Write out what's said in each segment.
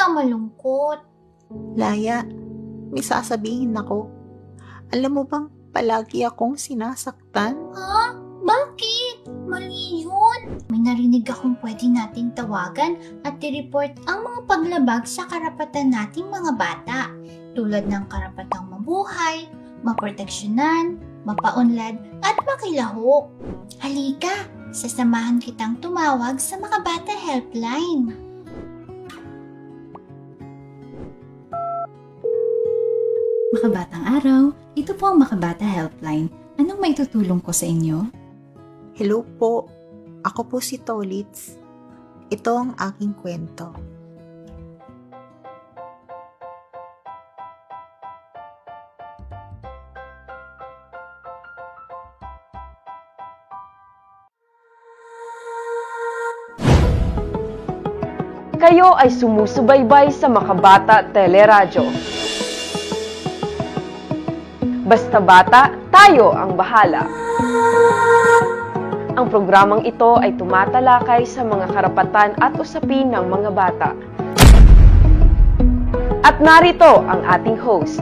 nagmamalungkot. Laya, may sasabihin ako. Alam mo bang palagi akong sinasaktan? Ha? Bakit? Mali yun. May narinig akong pwede nating tawagan at i-report ang mga paglabag sa karapatan nating mga bata. Tulad ng karapatang mabuhay, maproteksyonan, mapaunlad at makilahok. Halika, sasamahan kitang tumawag sa Makabata Helpline. Makabatang araw, ito po ang Makabata Helpline. Anong may tutulong ko sa inyo? Hello po, ako po si Tolitz. Ito ang aking kwento. Kayo ay sumusubaybay sa Makabata Teleradyo. Basta bata, tayo ang bahala. Ang programang ito ay tumatalakay sa mga karapatan at usapin ng mga bata. At narito ang ating host.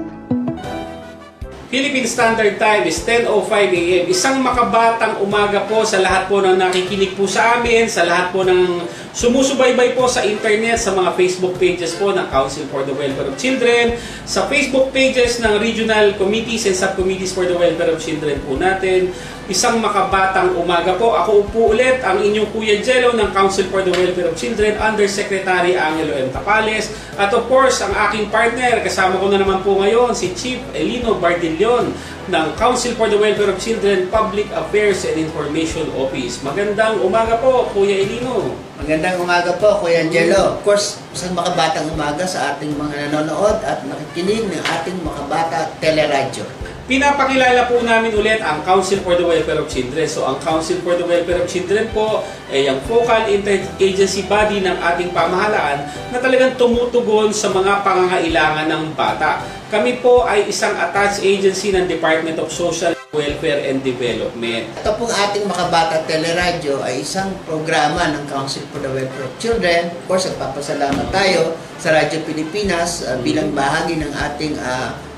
Philippine Standard Time is 10:05 a.m. Isang makabatang umaga po sa lahat po ng nakikinig po sa amin, sa lahat po ng sumusubaybay po sa internet, sa mga Facebook pages po ng Council for the Welfare of Children, sa Facebook pages ng Regional Committees and Subcommittees for the Welfare of Children po natin. Isang makabatang umaga po. Ako po ulit ang inyong Kuya Jello ng Council for the Welfare of Children, Undersecretary Angelo M. Tapales. At of course, ang aking partner, kasama ko na naman po ngayon, si Chief Elino Bardillon ng Council for the Welfare of Children, Public Affairs and Information Office. Magandang umaga po, Kuya Elino. Magandang umaga po, Kuya Angelo. Of course, isang makabatang umaga sa ating mga nanonood at nakikinig ng ating Makabata Teleradyo. Pinapakilala po namin ulit ang Council for the Welfare of Children. So, ang Council for the Welfare of Children po ay ang focal interagency body ng ating pamahalaan na talagang tumutugon sa mga pangangailangan ng bata. Kami po ay isang attached agency ng Department of Social Welfare and Development. Ito pong ating Makabata Teleradyo ay isang programa ng Council for the Welfare of Children. Of course, nagpapasalamat tayo sa Radyo Pilipinas bilang bahagi ng ating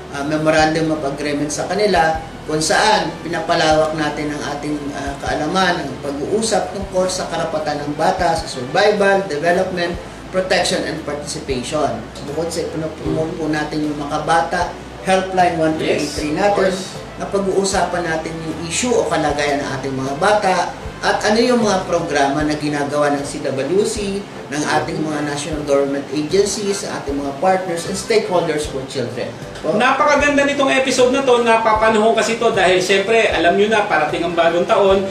Memorandum of Agreement sa kanila, kung saan pinapalawak natin ang ating kaalaman, ang pag-uusap tungkol sa karapatan ng bata sa survival, development, protection, and participation. Bukod sa ipopromote po natin yung Makabata Helpline 1383 natin, na pag-uusapan natin yung issue o kalagayan ng ating mga bata, at ano yung mga programa na ginagawa ng CWC, ng ating mga national government agencies, ating mga partners and stakeholders for children. Napakaganda nitong episode na to, napapanahon kasi to dahil syempre alam nyo na parating ang bagong taon.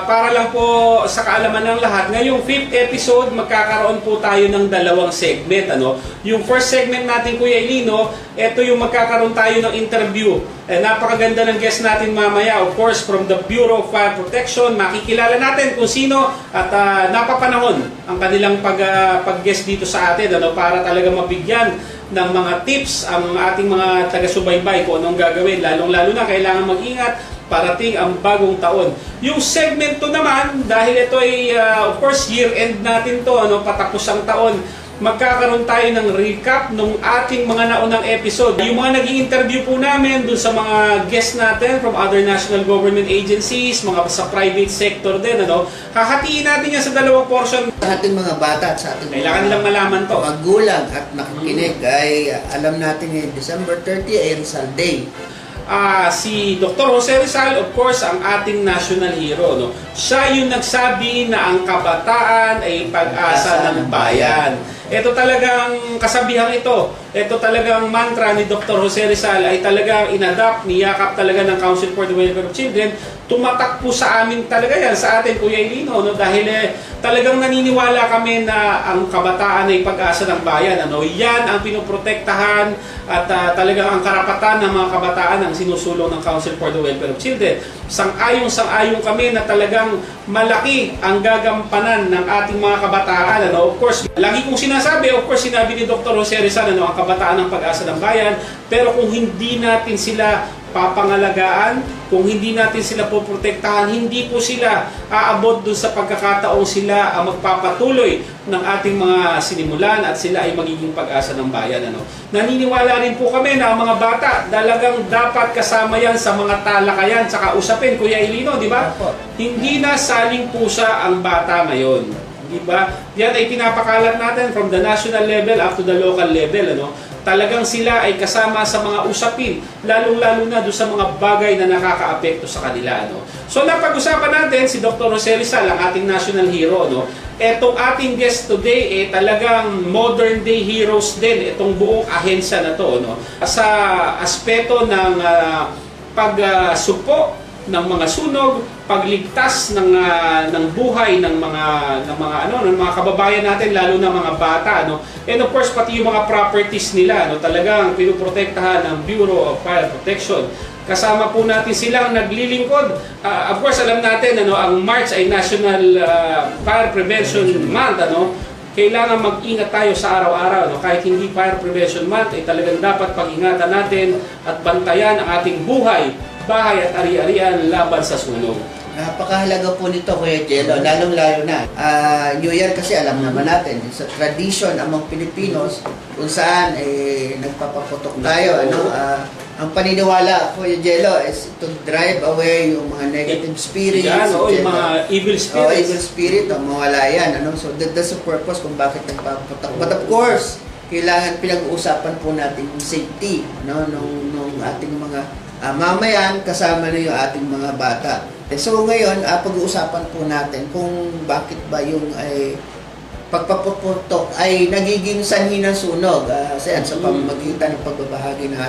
Para lang po sa kaalaman ng lahat, ngayong 5th episode magkakaroon po tayo ng dalawang segment. Yung first segment natin, Kuya Elino, ito yung magkakaroon tayo ng interview. Napakaganda ng guest natin mamaya, of course, from the Bureau of Fire Protection. Makikilala natin kung sino at napapanahon ang kanilang pag-guest dito sa atin para talaga mabigyan ng mga tips ang ating mga taga-subaybay kung anong gagawin. Lalong-lalo na kailangan mag-ingat parating ang bagong taon. Yung segment to naman, dahil ito ay of course year-end natin to, patapos ang taon, magkakaroon tayo ng recap ng ating mga naunang episode. Yung mga naging interview po namin dun sa mga guests natin from other national government agencies, mga sa private sector din, hahatiin natin yan sa dalawang portion. Sa ating mga bata at sa ating Kailangan nilang malaman to. magulang at nakikinig ay alam natin ngayon, December 30 ay Rizal Day. Si Dr. Jose Rizal, of course, ang ating national hero. Siya yung nagsabi na ang kabataan ay pag-asa ng bayan. Ito talagang kasabihan ito. Ito talagang mantra ni Dr. Jose Rizal ay talagang inadapt, niyakap talaga ng Council for the Welfare of Children. Tumatak po sa amin talaga yan, sa atin, Kuya Elino, dahil talagang naniniwala kami na ang kabataan ay pag-asa ng bayan. Yan ang pinoprotektahan at talagang ang karapatan ng mga kabataan ang sinusulong ng Council for the Welfare of Children. Sang-ayong kami na talagang malaki ang gagampanan ng ating mga kabataan. Of course, lagi kong sinasabi, of course, sinabi ni Dr. Jose Rizal, ang kabataan ng pag-asa ng bayan, pero kung hindi natin sila papangalagaan, kung hindi natin sila poprotektahan, hindi po sila aabot dun sa pagkakataong sila sila ang magpapatuloy ng ating mga sinimulan at sila ay magiging pag-asa ng bayan. Naniniwala rin po kami na ang mga bata talagang dapat kasama yan sa mga talakayan tsaka usapin, Kuya Ilino, di ba? Hindi na saling pusa ang bata ngayon. Di ba? Yan ay pinapakalat natin from the national level up to the local level. Talagang sila ay kasama sa mga usapin, lalong-lalo na doon sa mga bagay na nakakaapekto sa kanila. So napag-usapan natin si Dr. Jose Rizal, ang ating national hero. Etong ating guest today, talagang modern day heroes din, itong buong ahensya na to. Sa aspeto ng pag-supo ng mga sunog, pagligtas ng buhay ng mga kababayan natin, lalo na mga bata, and of course pati yung mga properties nila, talagang pinoprotektahan ng Bureau of Fire Protection. Kasama po natin silang naglilingkod. Of course alam natin ang March ay National Fire Prevention Month. Kailangan mag-ingat tayo sa araw-araw. Kahit hindi Fire Prevention Month, ay talagang dapat pag-ingatan natin at bantayan ang ating buhay, bahay at ari-arian laban sa sunog. Napakahalaga po nito, Kuya Jello, lalong-lalo na. New Year kasi alam naman natin, sa tradition among Pilipinos, kung saan nagpapaputok tayo. Ang paniniwala, Kuya Jello, is to drive away yung mga negative spirits. Yung mga evil spirits. Evil spirit, mawala yan. So that's the purpose kung bakit nagpapaputok. But of course, kailangan pinag-uusapan po natin yung safety nung ating mga mamayan, kasama na yung ating mga bata. So ngayon, pag-uusapan po natin kung bakit ba yung pagpaputok ay nagiging sanhi ng sunog sa pamamagitan ng pagbabahagi ng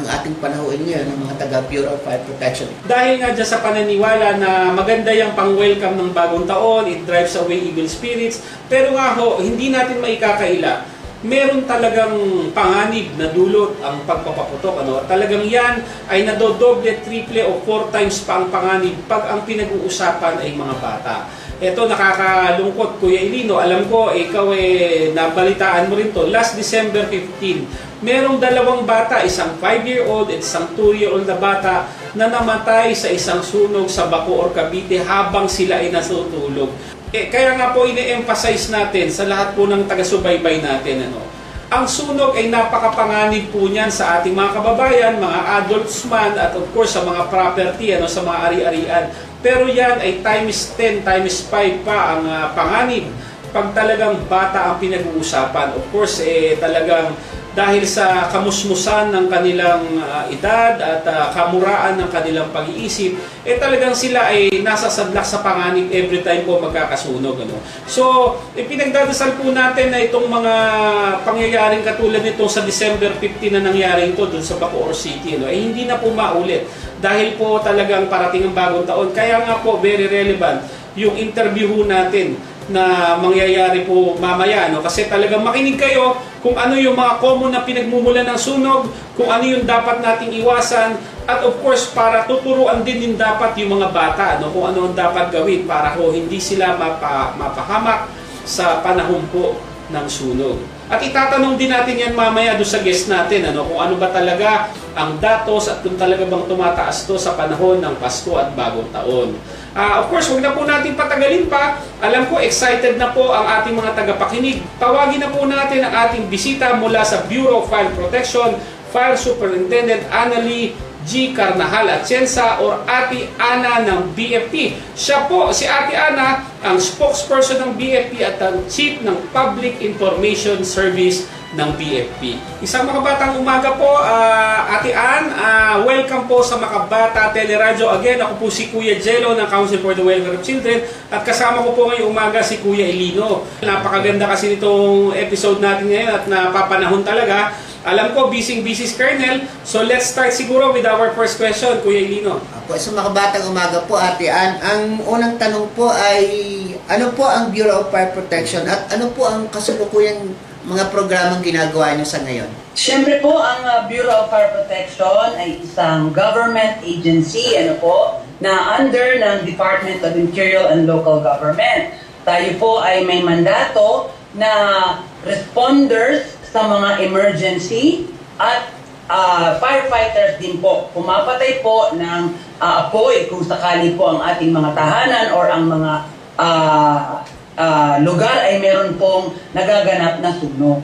ating panahon ngayon ng mga taga Bureau of Fire Protection. Dahil nga dyan sa pananiwala na maganda yung pang-welcome ng bagong taon, it drives away evil spirits, pero nga hindi natin maikakaila, meron talagang panganib na dulot ang pagpapaputok. Talagang yan ay nadodoble, triple o 4 times pa ang panganib pag ang pinag-uusapan ay mga bata. Ito nakakalungkot, Kuya Ilino. Alam ko, ikaw nabalitaan mo rin to. Last December 15, merong 2 bata, isang 5-year-old at isang 2-year-old na bata na namatay sa isang sunog sa Bacoor, Cavite habang sila ay natutulog. Kaya nga po ine-emphasize natin sa lahat po ng taga-subaybay natin, ang sunog ay napakapanganib po niyan sa ating mga kababayan, mga adults man, at of course sa mga property, sa mga ari-arian. Pero yan ay times 10, times 5 pa ang panganib pag talagang bata ang pinag-uusapan. Of course, talagang dahil sa kamusmusan ng kanilang edad at kamuraan ng kanilang pag-iisip, talagang sila ay nasasadlak sa panganib every time po magkakasunog. So, pinagdadasal po natin na itong mga pangyayaring katulad nito sa December 15 na nangyari ito doon sa Bacoor City, hindi na po maulit dahil po talagang parating ang bagong taon. Kaya nga po, very relevant yung interview natin na mangyayari po mamaya, kasi talagang makinig kayo kung ano yung mga common na pinagmumulan ng sunog, kung ano yung dapat nating iwasan, at of course para tuturuan din dapat yung mga bata kung ano ang dapat gawin para hindi sila mapahamak sa panahon po ng sunog. At itatanong din natin yan mamaya doon sa guest natin, kung ano ba talaga ang datos at kung talaga bang tumataas to sa panahon ng Pasko at Bagong Taon. Of course, huwag na po natin patagalin pa. Alam ko, excited na po ang ating mga tagapakinig. Tawagin na po natin ang ating bisita mula sa Bureau of Fire Protection, Fire Superintendent Annalie G. Carnajal Atienza or Ate Ana ng BFP. Siya po, si Ate Ana, ang spokesperson ng BFP at ang Chief ng Public Information Service ng BFP. Isang makabatang umaga po, Ate Ann. Welcome po sa Makabata Teleradyo. Again, ako po si Kuya Jello ng Council for the Welfare of Children at kasama ko po ngayong umaga si Kuya Ilino. Napakaganda kasi nitong episode natin ngayon at napapanahon talaga. Alam ko, busy-busy si Colonel. So let's start siguro with our first question, Kuya Ilino. Sa Makabatang umaga po, Ate Ann, ang unang tanong po ay ano po ang Bureau of Fire Protection at ano po ang kasalukuyang mga programang ginagawa niyo sa ngayon? Siyempre po, ang Bureau of Fire Protection ay isang government agency na under ng Department of Interior and Local Government. Tayo po ay may mandato na responders sa mga emergency at firefighters din po. Pumapatay po ng apoy kung sakali po ang ating mga tahanan or ang mga lugar ay meron pong nagaganap na sunog.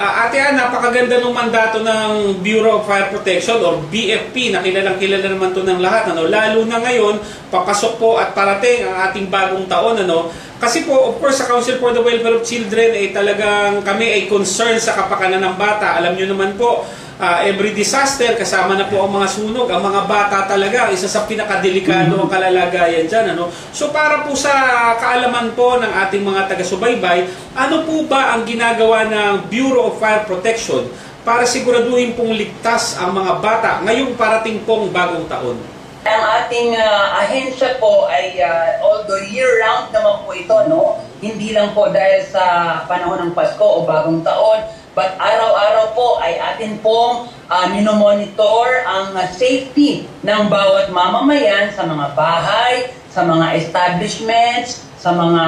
Ate Ann, napakaganda ng mandato ng Bureau of Fire Protection or BFP na kilalang kilala naman to ng lahat, ano? Lalo na ngayon, papasok po at parating ang ating bagong taon, ano? Kasi po, of course, sa Council for the Welfare of Children ay talagang kami ay concerned sa kapakanan ng bata. Alam nyo naman po, every disaster, kasama na po ang mga sunog, ang mga bata talaga, isa sa pinakadelikado ang kalalagayan dyan. Ano? So para po sa kaalaman po ng ating mga taga-subaybay, ano po ba ang ginagawa ng Bureau of Fire Protection para siguraduhin pong ligtas ang mga bata ngayong parating pong bagong taon? Ang ating ahensya po ay although year-round naman po ito, no? Hindi lang po dahil sa panahon ng Pasko o bagong taon, but araw-araw po ay atin pong minomonitor ang safety ng bawat mamamayan sa mga bahay, sa mga establishments, sa mga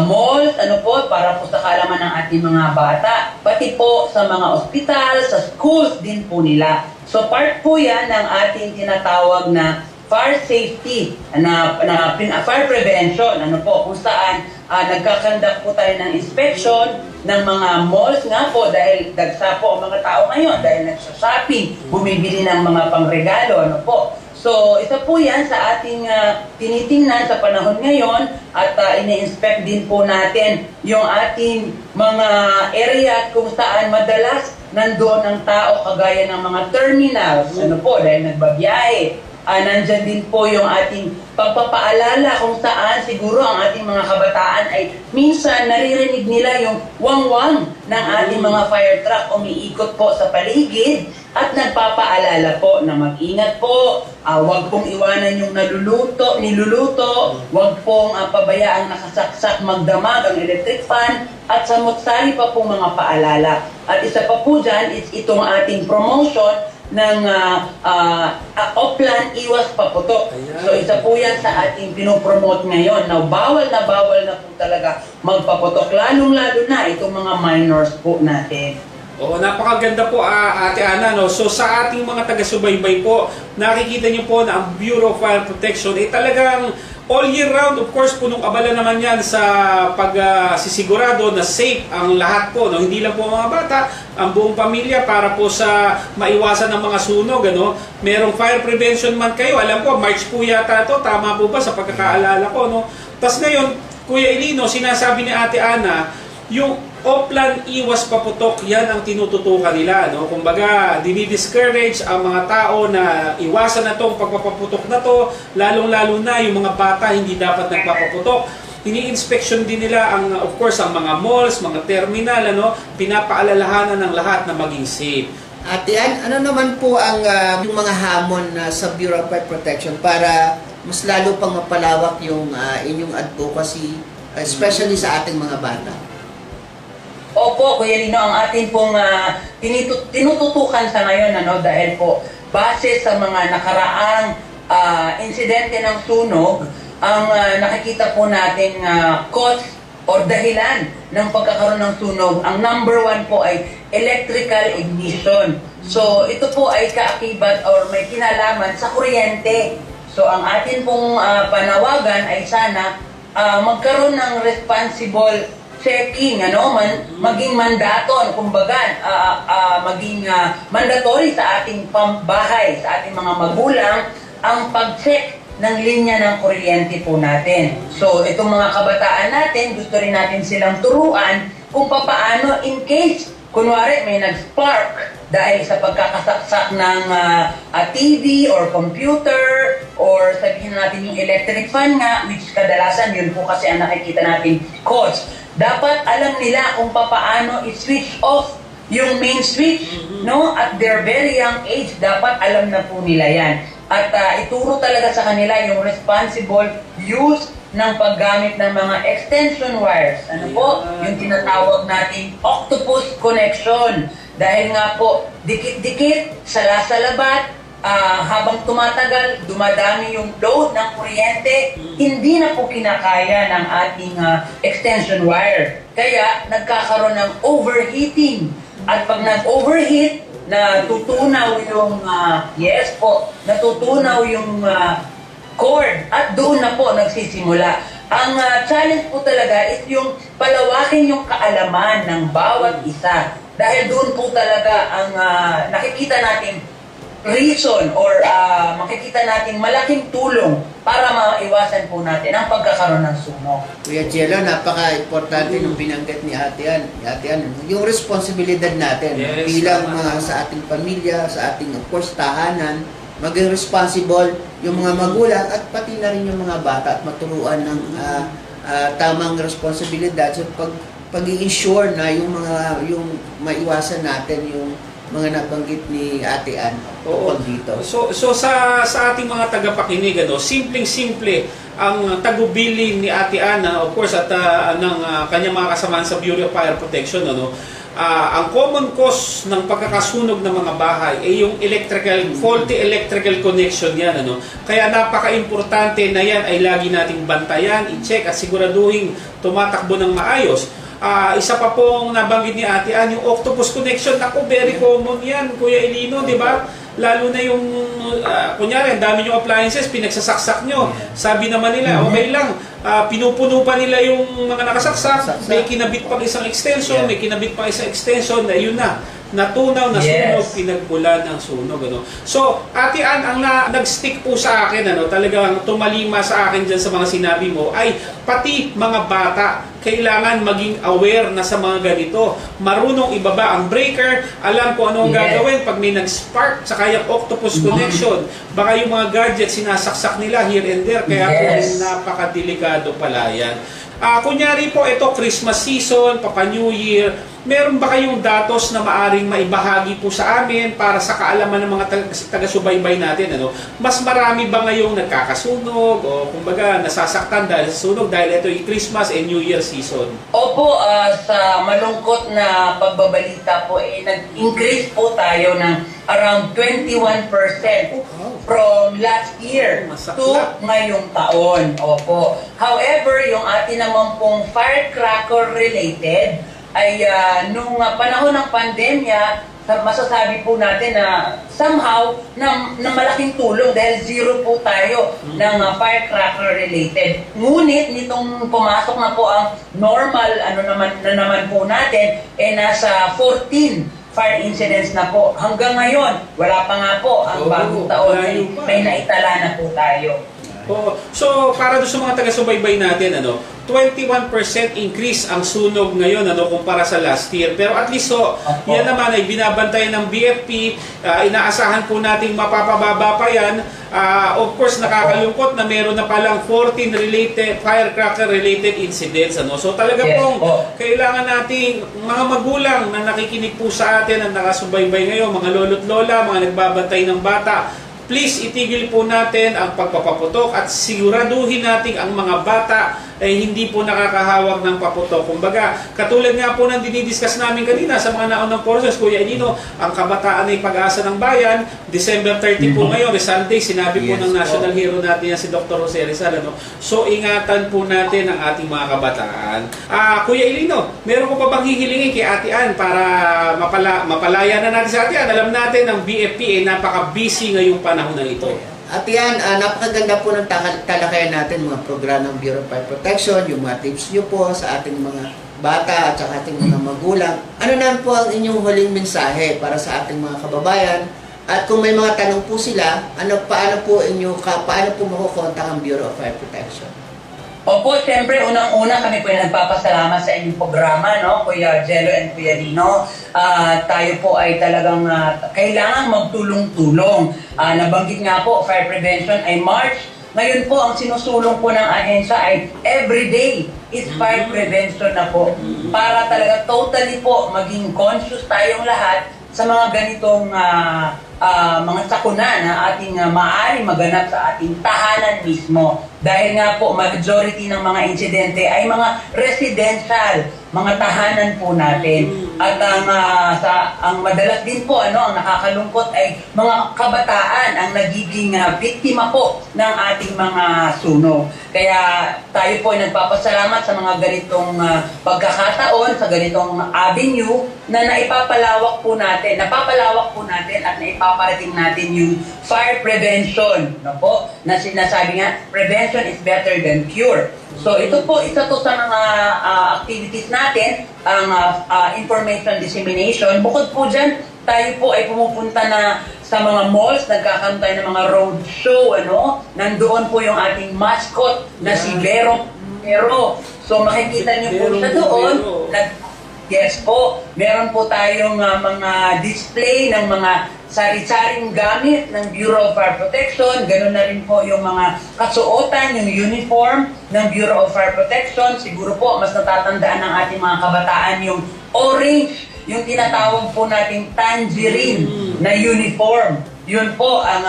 malls, ano po, para po sa kaalaman ng ating mga bata, pati po sa mga ospital, sa schools din po nila. So part po yan ng ating tinatawag na fire safety, fire prevention, ano po, kung saan nagkakandak po tayo ng inspection ng mga malls nga po dahil dagsa po ang mga tao ngayon dahil nagsha-shopping, bumibili ng mga pangregalo, ano po. So, isa po yan sa ating tinitingnan sa panahon ngayon at ini-inspect din po natin yung ating mga area kung saan madalas nandoon ang tao kagaya ng mga terminals, ano po, dahil nagbabiyahe. Nandyan din po yung ating pagpapaalala kung saan siguro ang ating mga kabataan ay minsan naririnig nila yung wang-wang ng ating mga fire truck umiikot po sa paligid at nagpapaalala po na mag-ingat po, huwag pong iwanan yung niluluto, huwag pong pabayaang nakasaksak magdamag ang electric fan at samot-sari pa pong mga paalala. At isa pa po dyan is itong ating promotion ng Oplan Iwas Paputok. So isa po yan sa ating pinopromote ngayon. Now, bawal na po talaga magpaputok. Lalong-lalo na itong mga minors po natin. Oo, napakaganda po Ate Ana, no? So sa ating mga taga-subaybay po, nakikita niyo po na ang Bureau of Fire Protection ay talagang all year round, of course, punong abala naman yan sa pagsisigurado na safe ang lahat po, no? Hindi lang po ang mga bata, ang buong pamilya para po sa maiwasan ng mga sunog, ano? Merong fire prevention month kayo, alam ko, March po yata ito, tama po ba sa pagkakaalala ko, no? Tapos ngayon, Kuya Elino, sinasabi ni Ate Ana, yung Oplan Iwas Paputok, yan ang tinututukan nila, no? Kumbaga, dinidiscourage ang mga tao na iwasan na tong pagpapaputok na to, lalong-lalo na yung mga bata hindi dapat nagpapaputok. Ini-inspection din nila ang, of course, ang mga malls, mga terminal, ano? Pinapaalalahanan ng lahat na maging safe. Ate Ann, ano naman po ang yung mga hamon sa Bureau of Fire Protection para mas lalo pang mapalawak yung inyong advocacy, especially sa ating mga bata? Opo, Kuya Lino, ang atin pong tinututukan sa ngayon, ano, dahil po base sa mga nakaraang insidente ng sunog, ang nakikita po natin cause or dahilan ng pagkakaroon ng sunog, ang number one po ay electrical ignition. So, ito po ay kaakibat or may kinalaman sa kuryente. So, ang atin pong panawagan ay sana magkaroon ng responsible checking, ano, maging mandaton, kumbaga, maging mandatory sa ating bahay, sa ating mga magulang, ang pag-check ng linya ng kuryente po natin. So, itong mga kabataan natin, gusto rin natin silang turuan kung papaano in case, kunwari may nag-spark dahil sa pagkakasaksak ng TV or computer or sabihin natin yung electric fan nga, which kadalasan yun po kasi ang nakikita natin cause. Dapat alam nila kung papaano i-switch off yung main switch, no? At their very young age, dapat alam na po nila yan. At ituro talaga sa kanila yung responsible use ng paggamit ng mga extension wires. Ano po? Yung tinatawag nating octopus connection. Dahil nga po, dikit-dikit, sala-salabat, habang tumatagal, dumadami yung load ng kuryente, hindi na po kinakaya ng ating extension wire. Kaya nagkakaroon ng overheating. At pag nag-overheat, natutunaw yung, natutunaw yung chord at doon na po nagsisimula. Ang challenge po talaga is yung palawakin yung kaalaman ng bawat isa. Dahil doon po talaga ang nakikita natin reason or makikita natin malaking tulong para maiwasan po natin ang pagkakaroon ng sunog. Kuya Jello, napaka-importante nung binanggit ni Ate Ann. Ate Ann, yung responsibilidad natin Yes, bilang tama. mga sa ating pamilya, sa ating of course tahanan, maging responsible yung mga magulang at pati na rin yung mga bata at maturuan ng tamang responsibilidad sa pag-i-ensure na yung maiwasan natin yung mga nabanggit ni Ate Ann tungkol dito. So sa ating mga tagapakinig, simpleng-simple ang tagubilin ni Ate Ana, of course, at ng kanyang mga kasamahan sa Bureau of Fire Protection, ang common cause ng pagkakasunog ng mga bahay ay yung faulty electrical connection yan. Kaya napaka-importante na yan ay lagi nating bantayan, i-check at siguraduhin tumatakbo ng maayos. Isa pa pong nabanggit ni Ate Ann, yung octopus connection. Ako, very common yan, Kuya Elino, di ba? Lalo na yung, kunyari, ang dami yung appliances, pinagsasaksak nyo. Sabi naman nila, okay lang, pinupuno pa nila yung mga nakasaksak, may kinabit pang isang extension, may kinabit pang isang extension, na yun na. Natunaw na sunog, pinagbulan ng sunog. So, Ate Ann, ang nag-stick po sa akin, talagang tumalima sa akin dyan sa mga sinabi mo, ay pati mga bata, kailangan maging aware na sa mga ganito. Marunong ibaba ang breaker, alam kung ano ang gagawin pag may nag-spark, saka yung octopus connection. Baka yung mga gadgets sinasaksak nila here and there, kaya po napakadelikado pala yan. Kunyari po, ito Christmas season, Papa New Year, meron ba kayong datos na maaring maibahagi po sa amin para sa kaalaman ng mga taga-subaybay natin? Mas marami ba ngayong nagkakasunog o kumbaga nasasaktan dahil sa sunog dahil ito yung Christmas and New Year season? Opo, sa malungkot na pagbabalita po, nag-increase po tayo ng around 21% from last year to ngayong taon. Opo. However, yung atin naman pong firecracker related ay nung panahon ng pandemya, masasabi po natin na somehow na malaking tulong dahil zero po tayo ng firecracker related. Ngunit nitong pumasok na po ang normal naman po natin, nasa 14 fire incidents na po. Hanggang ngayon, wala pa nga po ang bagong taon may naitala na po tayo. So, para doon sa mga taga-subaybay natin, 21% increase ang sunog ngayon kumpara sa last year. Pero at least yan naman ay binabantayan ng BFP, inaasahan po nating mapapababa pa yan. Of course, nakakalungkot na meron na palang 14 firecracker-related incidents. So talaga pong kailangan nating mga magulang na nakikinig po sa atin, ang nakasubaybay ngayon, mga lolo't lola, mga nagbabantay ng bata, please itigil po natin ang pagpapaputok at siguraduhin natin ang mga bata ay hindi po nakakahawak ng paputok. Kumbaga, katulad nga po ng dinidiscuss namin kanina sa mga naunang courses, Kuya Elino, ang kabataan ay pag-asa ng bayan, December 30 po ngayon, Sunday, sinabi po ng national hero natin yan, si Dr. Jose Rizal. So, ingatan po natin ang ating mga kabataan. Kuya Elino, meron ko pa bang hihilingin kay Ate Ann para mapalaya na natin sa Ate Ann? Alam natin ang BFP ay napaka-busy ngayong panahon na ito. At yan, napakaganda po ng talakayan natin, mga programang Bureau of Fire Protection, yung mga tips nyo po sa ating mga bata at sa ating mga magulang. Ano na po ang inyong huling mensahe para sa ating mga kababayan? At kung may mga tanong po sila, paano po makukontak ang Bureau of Fire Protection? Opo, siyempre, unang-una kami po yung nagpapasalamat sa inyong programa, Kuya Jello and Kuya Lino. Tayo po ay talagang kailangan magtulong-tulong. Nabanggit nga po, fire prevention ay March. Ngayon po, ang sinusulong po ng ahensya ay everyday is fire prevention na po. Para talaga totally po maging conscious tayong lahat sa mga ganitong mga sakuna na ating maaaring maganap sa ating tahanan mismo. Dahil nga po, majority ng mga insidente ay mga residential, mga tahanan po natin. At ang madalas din po, ang nakakalungkot ay mga kabataan ang nagiging biktima po ng ating mga sunog. Kaya tayo po ay nagpapasalamat sa mga ganitong pagkakataon, sa ganitong avenue na napapalawak po natin at naipaparating natin yung fire prevention, na sinasabi nga, prevention is better than cure. So ito po, isa to sa mga activities natin, ang information dissemination. Bukod po dyan, tayo po ay pumupunta na sa mga malls, nagkakaroon tayo ng mga road show, nandoon po yung ating mascot na si Berong Pero. So makikita niyo po siya doon. Yes po, meron po tayong mga display ng mga sari-saring gamit ng Bureau of Fire Protection. Ganun na rin po yung mga kasuotan, yung uniform ng Bureau of Fire Protection. Siguro po, mas natatandaan ng ating mga kabataan yung orange, yung tinatawag po nating tangerine na uniform. Yun po ang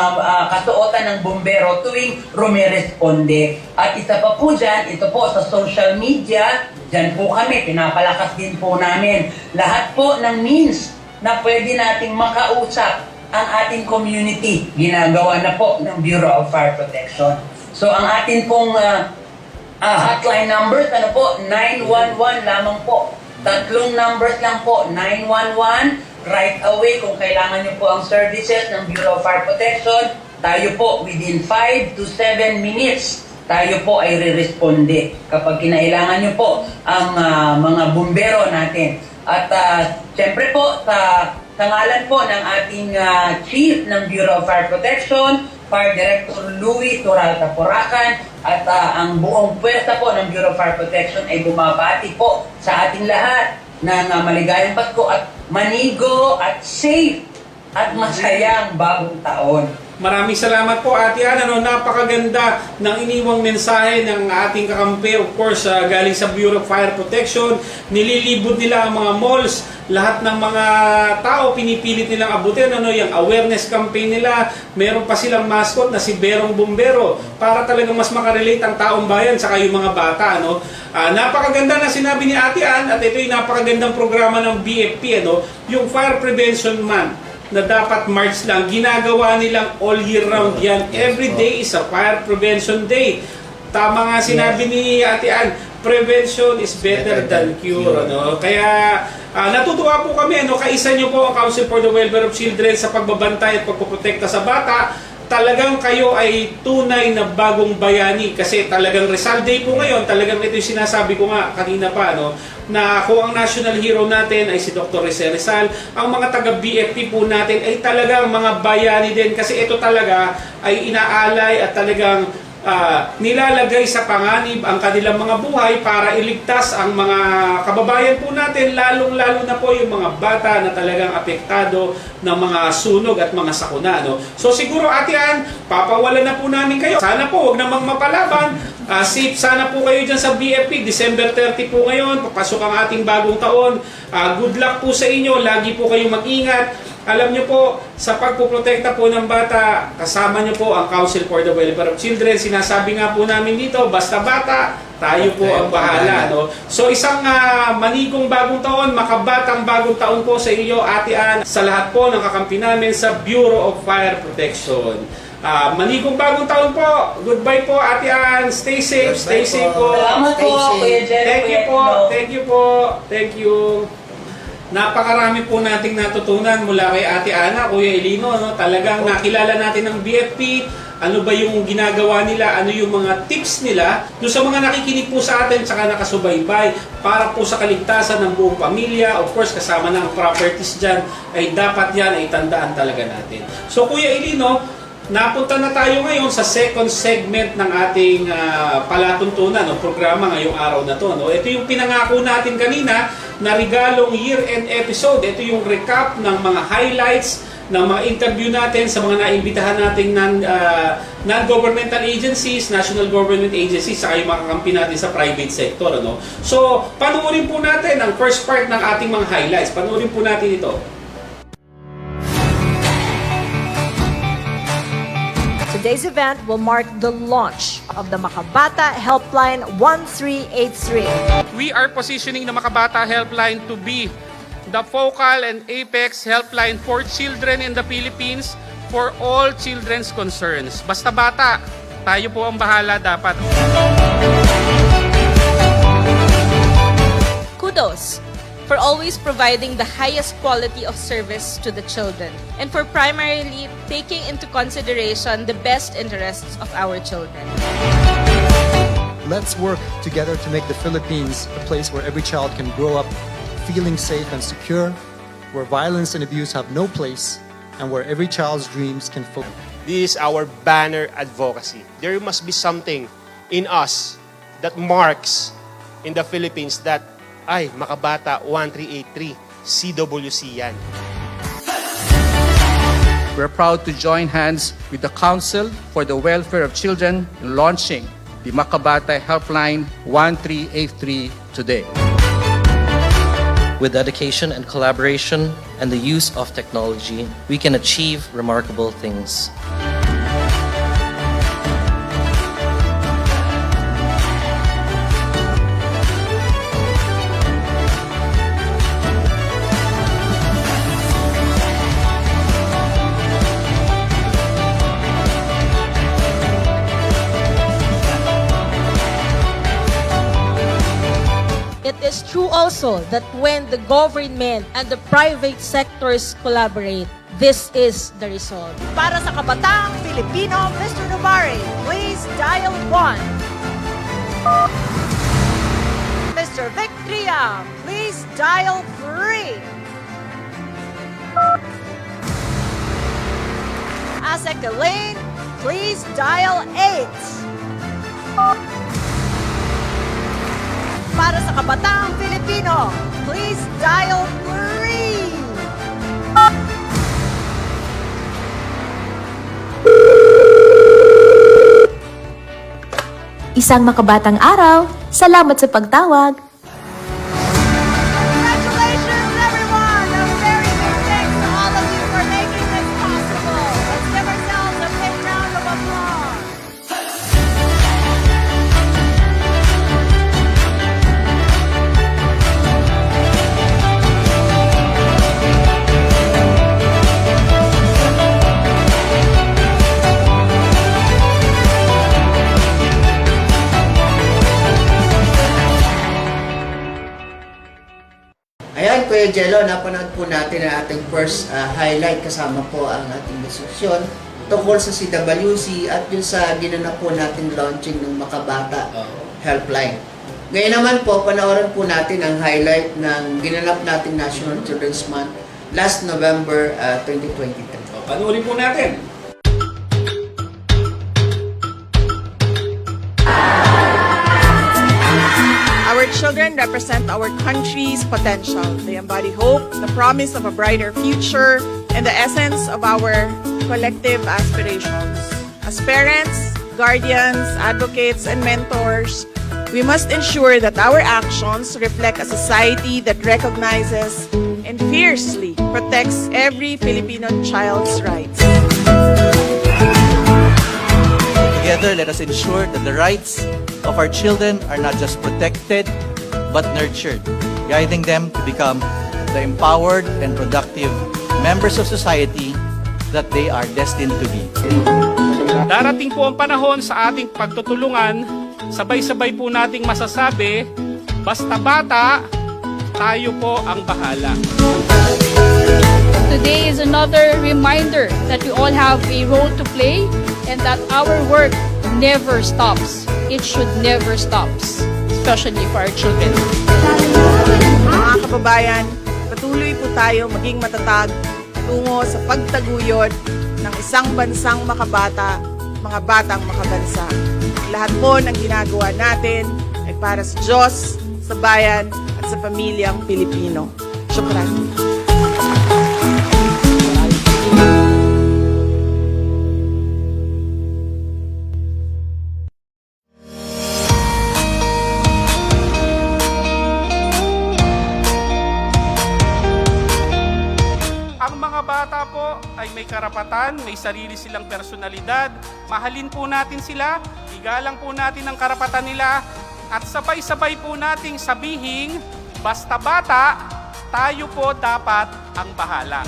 kasuotan ng bombero tuwing rumiresponde. At isa pa po dyan, ito po sa social media, dyan po kami, pinapalakas din po namin lahat po ng means na pwede nating makausap ang ating community. Ginagawa na po ng Bureau of Fire Protection. So ang atin pong hotline numbers, 911 lamang po. 3 numbers lang po, 911. Right away, kung kailangan nyo po ang services ng Bureau of Fire Protection, tayo po within 5 to 7 minutes, tayo po ay re-responde kapag kinailangan nyo po ang mga bumbero natin. At siyempre po, sa ngalan po ng ating Chief ng Bureau of Fire Protection, Fire Director Louis Turalta Poracan, at ang buong pwersa po ng Bureau of Fire Protection ay bumabati po sa ating lahat ng maligayang Pasko at manigo at safe at masayang bagong taon. Maraming salamat po, Ate Ann. Napakaganda ng iniwang mensahe ng ating kakampi. Of course, galing sa Bureau of Fire Protection. Nililibot nila ang mga malls. Lahat ng mga tao, pinipilit nilang abutin. Yung awareness campaign nila. Meron pa silang mascot na si Berong Bombero para talagang mas makarelate ang taong bayan saka yung mga bata. Napakaganda na sinabi ni Ate Ann at ito yung napakagandang programa ng BFP. Yung Fire Prevention Month na dapat March lang, ginagawa nilang all year round yan. Every day is a Fire Prevention Day. Tama nga sinabi ni Ate Ann, prevention is better than cure. Kaya natutuwa po kami, kaisa nyo po ang Council for the Welfare of Children sa pagbabantay at pagpoprotekta sa bata. Talagang kayo ay tunay na bagong bayani kasi talagang Rizal Day po ngayon, talagang ito yung sinasabi ko nga kanina pa, na kung ang national hero natin ay si Dr. Rizal Rizal, ang mga taga-BFP po natin ay talagang mga bayani din kasi ito talaga ay inaalay at talagang nilalagay sa panganib ang kanilang mga buhay para iligtas ang mga kababayan po natin, lalong-lalo na po yung mga bata na talagang apektado ng mga sunog at mga sakuna. So siguro, Ate Ann, papawalan na po namin kayo. Sana po, huwag namang mapalaban. Safe sana po kayo dyan sa BFP. December 30 po ngayon, papasok ang ating bagong taon. Good luck po sa inyo. Lagi po kayong mag-ingat. Alam nyo po, sa pagpuprotekta po ng bata, kasama nyo po ang Council for the Welfare of Children. Sinasabi nga po namin dito, basta bata, tayo po ang bahala. So isang manigong bagong taon, makabatang bagong taon po sa iyo, Ate Ann, sa lahat po ng kakampi namin sa Bureau of Fire Protection. Manigong bagong taon po. Goodbye po, Ate Ann. Stay safe, stay safe po. Salamat po, Kuya Jerry. Thank you po, thank you po, thank you. Napakarami po nating natutunan mula kay Ate Ana, Kuya Elino. Talagang nakilala natin ang BFP, ano ba yung ginagawa nila, ano yung mga tips nila doon sa mga nakikinig po sa atin tsaka nakasubaybay para po sa kaligtasan ng buong pamilya. Of course, kasama ng properties dyan, ay dapat yan ay tandaan talaga natin. So Kuya Elino, napunta na tayo ngayon sa second segment ng ating palatuntunan o programa ngayong araw na to. Ito yung pinangako natin kanina na regalong year-end episode. Ito yung recap ng mga highlights ng mga interview natin sa mga naimbitahan nating non-governmental agencies, national government agencies, saka yung mga kakampi natin sa private sector. So, panoorin po natin ang first part ng ating mga highlights. Panoorin po natin ito. Today's event will mark the launch of the Makabata Helpline 1383. We are positioning the Makabata Helpline to be the focal and apex helpline for children in the Philippines for all children's concerns. Basta bata, tayo po ang bahala dapat. Kudos for always providing the highest quality of service to the children and for primarily taking into consideration the best interests of our children. Let's work together to make the Philippines a place where every child can grow up feeling safe and secure, where violence and abuse have no place, and where every child's dreams can fulfill. This is our banner advocacy. There must be something in us that marks in the Philippines that, ay, Makabata 1383, CWC yan. We're proud to join hands with the Council for the Welfare of Children in launching the Makabata Helpline 1383 today. With dedication and collaboration and the use of technology, we can achieve remarkable things. It is true also that when the government and the private sectors collaborate, this is the result. Para sa Kabataang Pilipino, Mr. Novare, please dial 1. Mr. Victria, please dial 3. Asek Elaine, please dial 8. Para sa Kabataang Pilipino, please dial 3. Isang makabatang araw. Salamat sa pagtawag. Congratulations, everyone! A very big thanks to all of you for making this possible. Let's give ourselves a big round of applause. Ayan, Kuya Jello, napanood po natin ang ating first highlight. Kasama po ang ating diskusyon tungkol sa CWC at yung sa ginanap po nating launching ng Makabata Helpline. Ngayon naman po, panoorin po natin ang highlight ng ginanap nating National Children's Month last November 2023. Panoorin po natin. Our children represent our country's potential. They embody hope, the promise of a brighter future, and the essence of our collective aspirations. As parents, guardians, advocates, and mentors, we must ensure that our actions reflect a society that recognizes and fiercely protects every Filipino child's rights. Together, let us ensure that the rights of our children are not just protected, but nurtured, guiding them to become the empowered and productive members of society that they are destined to be. Darating po ang panahon sa ating pagtutulungan, sabay-sabay po nating masasabi, basta bata, tayo po ang bahala. Today is another reminder that we all have a role to play and that our work never stops. It should never stop, especially for our children. Mga kababayan, patuloy po tayo maging matatag tungo sa pagtaguyod ng isang bansang makabata, mga batang makabansa. Lahat po ng ginagawa natin ay para sa Diyos, sa bayan, at sa pamilyang Pilipino. Syukran. Ang mga bata po ay may karapatan, may sarili silang personalidad. Mahalin po natin sila, igalang po natin ang karapatan nila, at sabay-sabay po nating sabihin, basta bata, tayo po dapat ang bahala.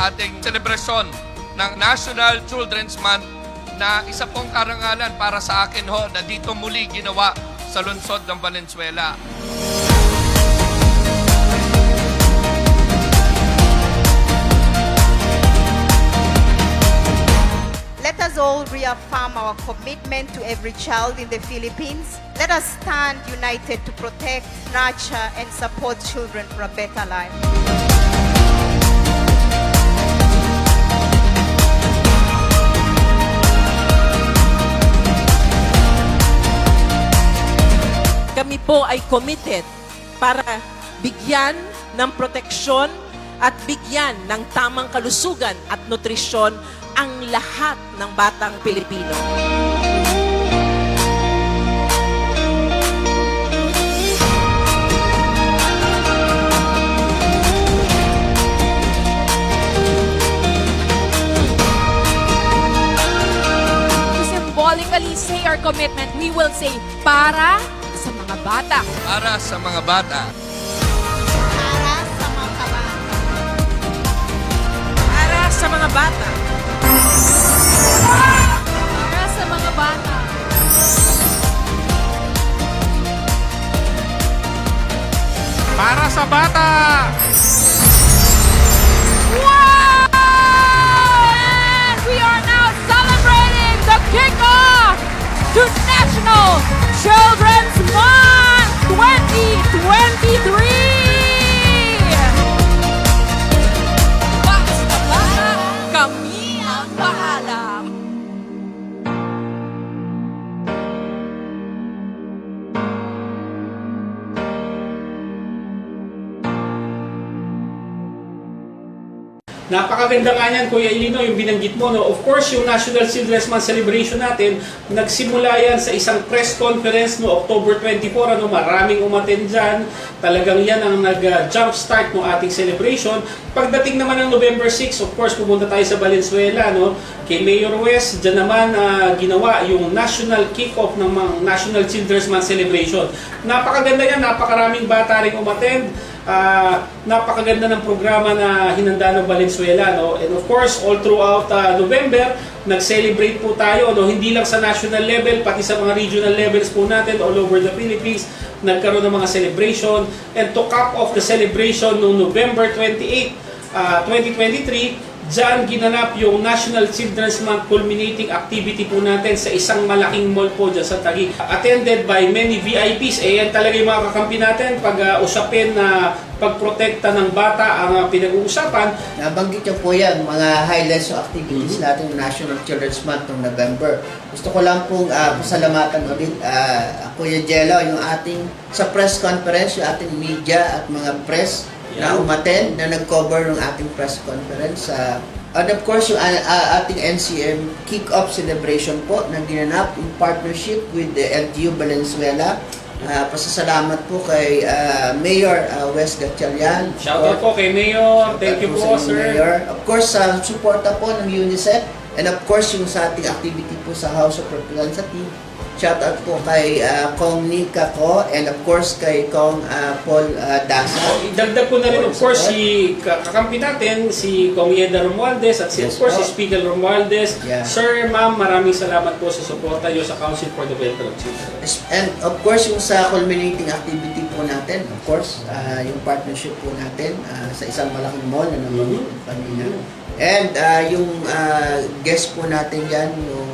Ating selebrasyon ng National Children's Month na isa pong karangalan para sa akin ho na dito muli ginawa sa lungsod ng Valenzuela. Let us all reaffirm our commitment to every child in the Philippines. Let us stand united to protect, nurture, and support children for a better life. Kami po ay committed para bigyan ng proteksyon at bigyan ng tamang kalusugan at nutrisyon ang lahat ng batang Pilipino. To symbolically say our commitment, we will say, para sa mga bata. Para sa mga bata. Para sa mga bata. Para sa mga bata. Para sa bata! Wow! And we are now celebrating the kickoff to National Children's Month 2023! Basta bata, kami ang bahala! Napakaganda nga niyan, Kuya Ilino, yung binanggit mo. No? Of course, yung National Children's Month celebration natin, nagsimula yan sa isang press conference no October 24. Maraming umattend dyan. Talagang yan ang nag-jump start ng ating celebration. Pagdating naman ng November 6, of course, pumunta tayo sa Valenzuela. No? Kay Mayor West, dyan naman ginawa yung national kick-off ng mga National Children's Month celebration. Napakaganda yan, napakaraming bata rin umattend. Napakaganda ng programa na hinanda ng Valenzuela, no? And of course, all throughout November, nag-celebrate po tayo, no? Hindi lang sa national level, pati sa mga regional levels po natin all over the Philippines, nagkaroon ng mga celebration. And to cap off the celebration noong November 28, 2023, dyan ginanap yung National Children's Month culminating activity po natin sa isang malaking mall po dyan sa Taguig. Attended by many VIPs. Yan talaga yung mga kakampi natin pag usapin na pagprotekta ng bata ang pinag-uusapan. Nabanggit niyo po yan, mga highlights o activities natin ng National Children's Month noong November. Gusto ko lang pong pasalamatan ulit, Kuya Jello, yung ating sa press conference, yung ating media at mga press na umattend, na nag-cover ng ating press conference. And of course, yung ating NCM kick-off celebration po na ginanap in partnership with the LGU Valenzuela. Pasasalamat po kay Mayor Wes Gatchalian. Shoutout po kay Mayor. Thank you po, sir. Mayor. Of course, suporta po ng UNICEF. And of course, yung sa ating activity po sa House of Representatives. Shoutout po kay Kong Nika ko and of course kay Kong Paul Dasa. Idagdag ko na rin of course si kakampi natin, si Kong Yeda Romualdez at si Speaker Romualdez. Sir, ma'am, maraming salamat po sa suporta niyo sa Council for the Welfare of Children. And of course yung sa culminating activity po natin, of course, yung partnership po natin sa isang malaking mall na naman kanina. And yung guest po natin yan, yung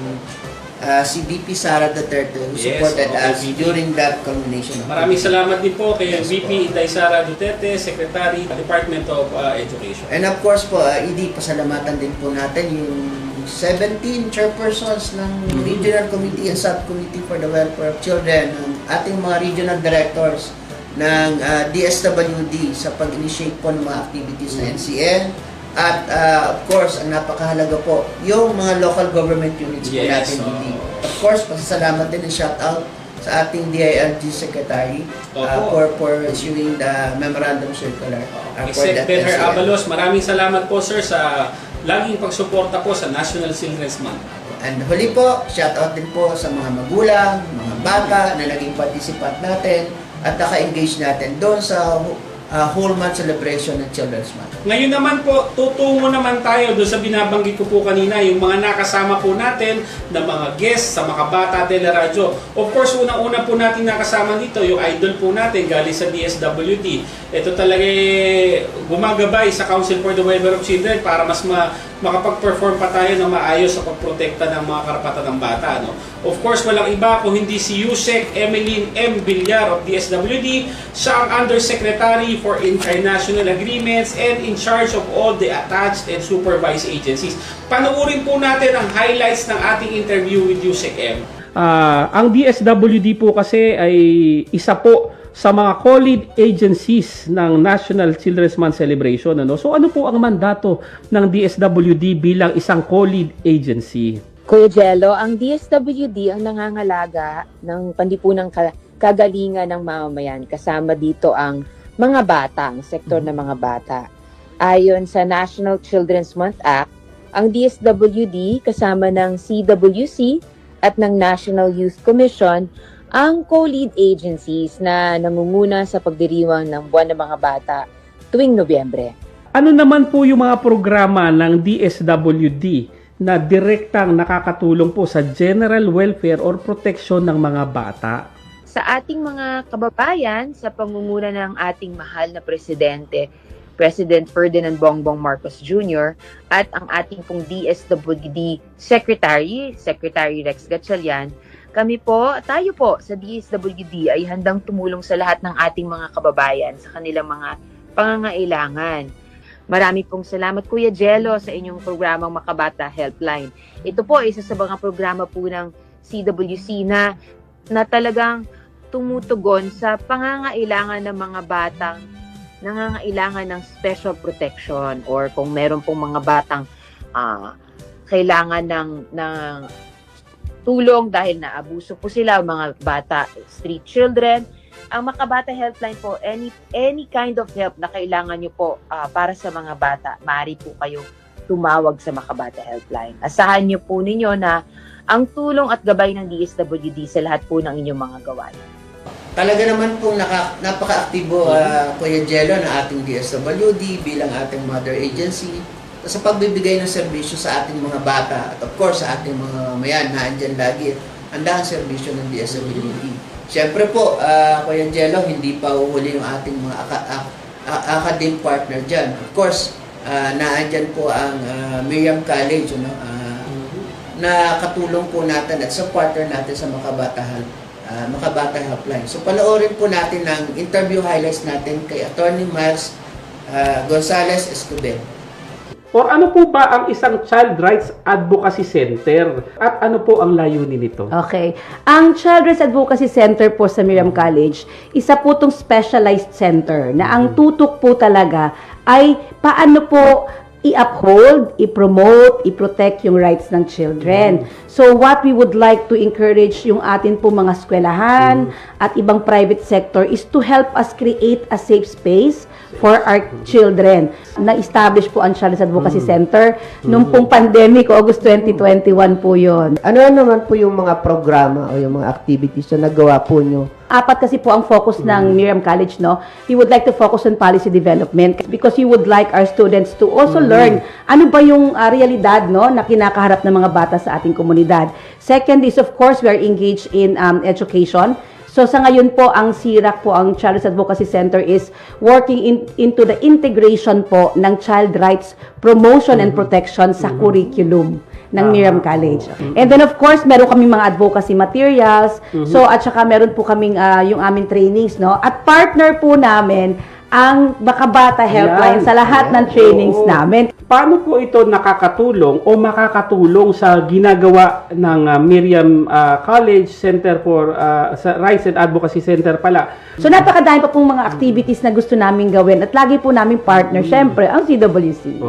si VP Sara Duterte who supported us during that culmination. Maraming salamat din po kay VP Inday Sara Duterte, Secretary, Department of Education. And of course po, pasalamatan din po natin yung 17 chairpersons ng Regional Committee and Subcommittee for the Welfare of Children, ng ating mga regional directors ng DSWD sa pag-initiate po ng mga activities na NCN. At of course, ang napakahalaga po, yung mga local government units po natin. Of course, pasasalamat din and shout out sa ating DILG Secretary for issuing the memorandum circular. Exec Benher Abalos, maraming salamat po sir sa laging pagsuporta po sa National Children's Month. And huli po, shout out din po sa mga magulang, mga bata na naging participant natin at naka-engage natin doon sa whole month celebration ng Children's Month. Ngayon naman po, tutungo naman tayo doon sa binabanggit ko po kanina, yung mga nakasama po natin na mga guests sa Makabata Teleradyo. Of course, unang-una po natin nakasama dito, yung idol po natin galing sa DSWD. Ito talaga gumagabay sa Council for the Welfare of Children para mas makapag-perform pa tayo ng maayos sa pagprotekta ng mga karapatan ng bata. No? Of course, walang iba kung hindi si Yusek Emeline M. Villar of DSWD. Siya ang Undersecretary for International Agreements and in charge of all the attached and supervised agencies. Panoorin po natin ang highlights ng ating interview with Yusek M. Ang DSWD po kasi ay isa po sa mga co-lead agencies ng National Children's Month Celebration. So ano po ang mandato ng DSWD bilang isang co-lead agency? Kuya Jello, ang DSWD ang nangangalaga ng pandipunang kagalingan ng mamamayan. Kasama dito ang mga bata, ang sektor ng mga bata. Ayon sa National Children's Month Act, ang DSWD kasama ng CWC at ng National Youth Commission ang co-lead agencies na nangunguna sa pagdiriwang ng buwan ng mga bata tuwing Nobyembre. Ano naman po yung mga programa ng DSWD na direktang nakakatulong po sa general welfare or protection ng mga bata? Sa ating mga kababayan, sa pangunguna ng ating mahal na presidente, President Ferdinand Bongbong Marcos Jr. at ang ating pong DSWD Secretary Rex Gatchalian, tayo po sa DSWD ay handang tumulong sa lahat ng ating mga kababayan sa kanilang mga pangangailangan. Marami pong salamat Kuya Jello sa inyong programang Makabata Helpline. Ito po ay isa sa mga programa po ng CWC na talagang tumutugon sa pangangailangan ng mga batang nangangailangan ng special protection or kung meron pong mga batang kailangan ng tulong dahil naabuso po sila, mga bata, street children. Ang Makabata Helpline po, any kind of help na kailangan nyo po para sa mga bata, maaari po kayo tumawag sa Makabata Helpline. Asahan nyo po ninyo na ang tulong at gabay ng DSWD sa lahat po ng inyong mga gawain. Talaga naman pong napaka-aktibo, Kuya Jello, na ating DSWD bilang ating mother agency sa pagbibigay ng serbisyo sa ating mga bata at of course sa ating mga mayan na andyan lagi handa ang serbisyo ng DSWD. Siyempre po, Kuya Jello, hindi pa uhuli yung ating mga academic partner dyan. Of course, naandyan po ang Miriam College, na katulong po natin at sa partner natin sa Makabata Helpline. So panoorin po natin ang interview highlights natin kay Attorney Miles Gonzalez Escobar. Or ano po ba ang isang Child Rights Advocacy Center? At ano po ang layunin nito? Okay. Ang Child Rights Advocacy Center po sa Miriam College, isa po itong specialized center na ang tutok po talaga ay paano po i-uphold, i-promote, i-protect yung rights ng children. So what we would like to encourage yung atin po mga eskwelahan at ibang private sector is to help us create a safe space for our children. Na-establish po ang Child Rights Advocacy Center nung pong pandemic, August 2021 po yon. Ano naman po yung mga programa o yung mga activities na nagawa po nyo? 4 kasi po ang focus ng Miriam College, no? We would like to focus on policy development because we would like our students to also learn ano ba yung realidad, no, na kinakaharap ng mga bata sa ating komunidad. Second is, of course, we are engaged in education. So sa ngayon po, ang CIRAC po, ang Child Rights Advocacy Center is working into the integration po ng child rights promotion and protection sa curriculum ng Miriam College. And then of course, meron kaming mga advocacy materials. So at saka meron po kaming yung aming trainings, no? At partner po namin ang Makabata Helpline sa lahat ng trainings namin. Paano po ito nakakatulong o makakatulong sa ginagawa ng Miriam College Center for Rights and Advocacy Center pala? So napakadami pa pong mga activities na gusto namin gawin at lagi po namin partner, syempre, ang CWC.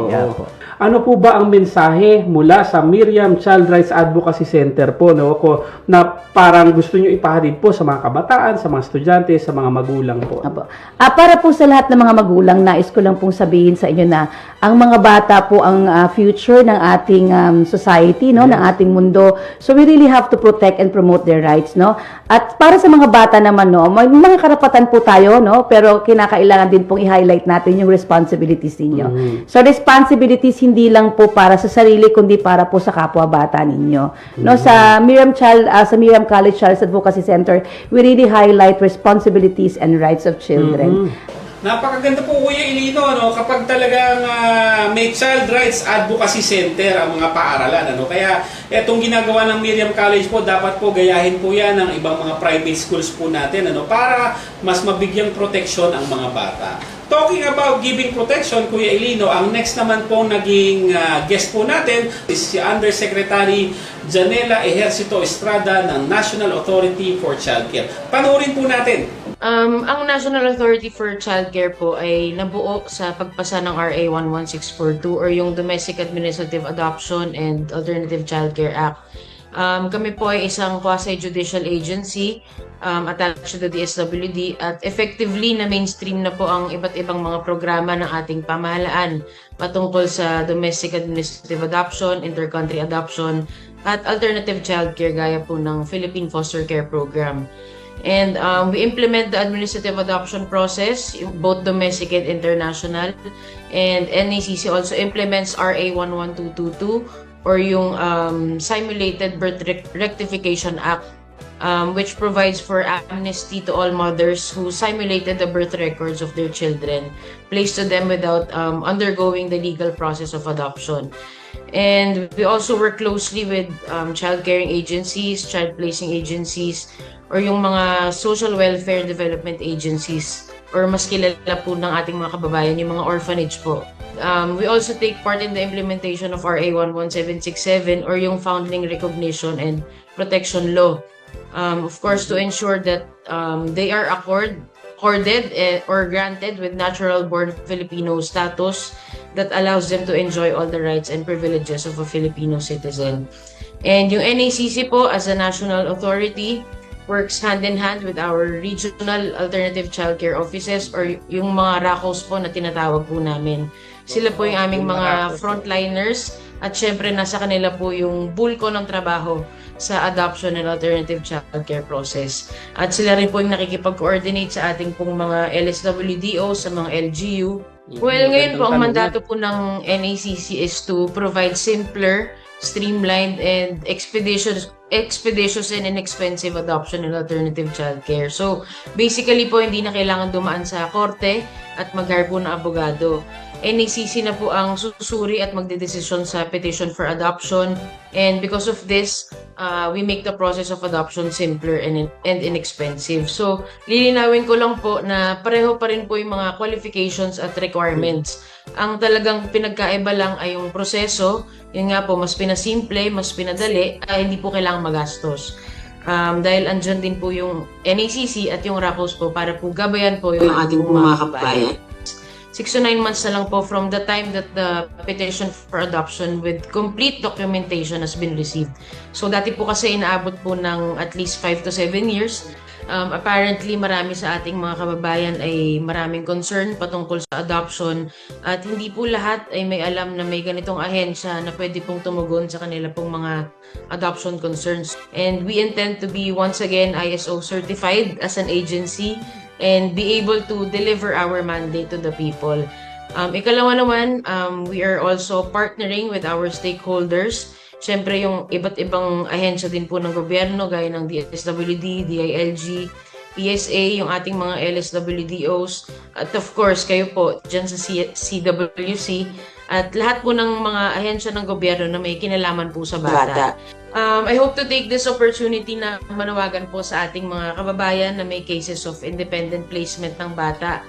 Ano po ba ang mensahe mula sa Miriam Child Rights Advocacy Center po, no, na parang gusto nyo ipahatid po sa mga kabataan, sa mga estudyante, sa mga magulang po? Para po sa lahat ng mga magulang, nais ko lang pong sabihin sa inyo na ang mga bata po ang future ng ating society, no, ng ating mundo. So we really have to protect and promote their rights, no. At para sa mga bata naman, no, may mga karapatan po tayo, no, pero kinakailangan din pong i-highlight natin yung responsibilities ninyo. So responsibilities hindi lang po para sa sarili kundi para po sa kapwa-bata ninyo. No, sa Miriam College Child Advocacy Center, we really highlight responsibilities and rights of children. Napakaganda po, Kuya Ilino, ano, kapag talagang may Child Rights Advocacy Center ang mga paaralan. Ano? Kaya itong ginagawa ng Miriam College po, dapat po gayahin po yan ng ibang mga private schools po natin, ano, para mas mabigyang proteksyon ang mga bata. Talking about giving protection, Kuya Ilino, ang next naman po naging guest po natin is si Undersecretary Janela Ejercito Estrada ng National Authority for Childcare. Panoorin po natin. Ang National Authority for Childcare po ay nabuo sa pagpasa ng RA 11642 or yung Domestic Administrative Adoption and Alternative Childcare Act. Kami po ay isang quasi-judicial agency attached to the DSWD at effectively na mainstream na po ang iba't ibang mga programa ng ating pamahalaan patungkol sa domestic administrative adoption, intercountry adoption at alternative childcare gaya po ng Philippine Foster Care Program. And we implement the administrative adoption process, both domestic and international. And NACC also implements RA 11222 or yung Simulated Birth Rectification Act, which provides for amnesty to all mothers who simulated the birth records of their children, placed to them without undergoing the legal process of adoption. And we also work closely with child caring agencies, child placing agencies, or yung mga social welfare development agencies, or mas kilala po ng ating mga kababayan, yung mga orphanage po. We also take part in the implementation of RA 11767 or yung Foundling Recognition and Protection Law. Of course, to ensure that they are accorded or granted with natural-born Filipino status that allows them to enjoy all the rights and privileges of a Filipino citizen. And yung NACC po, as a national authority, works hand-in-hand with our regional alternative childcare offices or yung mga RACOs po na tinatawag po namin. Sila po yung aming mga frontliners at syempre nasa kanila po yung bulko ng trabaho sa adoption and alternative childcare process. At sila rin po yung nakikipag-coordinate sa ating pong mga LSWDO, sa mga LGU. Well, ngayon po ang mandato po ng NACC is to provide simpler, streamlined, and expeditious and inexpensive adoption and alternative childcare. So, basically po, hindi na kailangan dumaan sa korte at mag-hire po ng abogado. NACC na po ang susuri at magdedesisyon sa petition for adoption. And because of this, we make the process of adoption simpler and inexpensive. So, lilinawin ko lang po na pareho pa rin po yung mga qualifications at requirements. Ang talagang pinagkaiba lang ay yung proseso. Yun nga po, mas pinasimple, mas pinadali, hindi po kailangang magastos. Dahil andyan din po yung NACC at yung RACOS po para po gabayan po yung ating mga kabayan. 6 to 9 months na lang po from the time that the petition for adoption with complete documentation has been received. So dati po kasi inaabot po ng at least 5 to 7 years. Apparently marami sa ating mga kababayan ay maraming concern patungkol sa adoption at hindi po lahat ay may alam na may ganitong ahensya na pwede pong tumugon sa kanila pong mga adoption concerns. And we intend to be once again ISO certified as an agency and be able to deliver our mandate to the people. Ikalawa naman, we are also partnering with our stakeholders. Siyempre, yung iba't ibang ahensya din po ng gobyerno, gaya ng DSWD, DILG, PSA, yung ating mga LSWDOs, at of course, kayo po, dyan sa CWC, at lahat po ng mga ahensya ng gobyerno na may kinalaman po sa bata. I hope to take this opportunity na manawagan po sa ating mga kababayan na may cases of independent placement ng bata.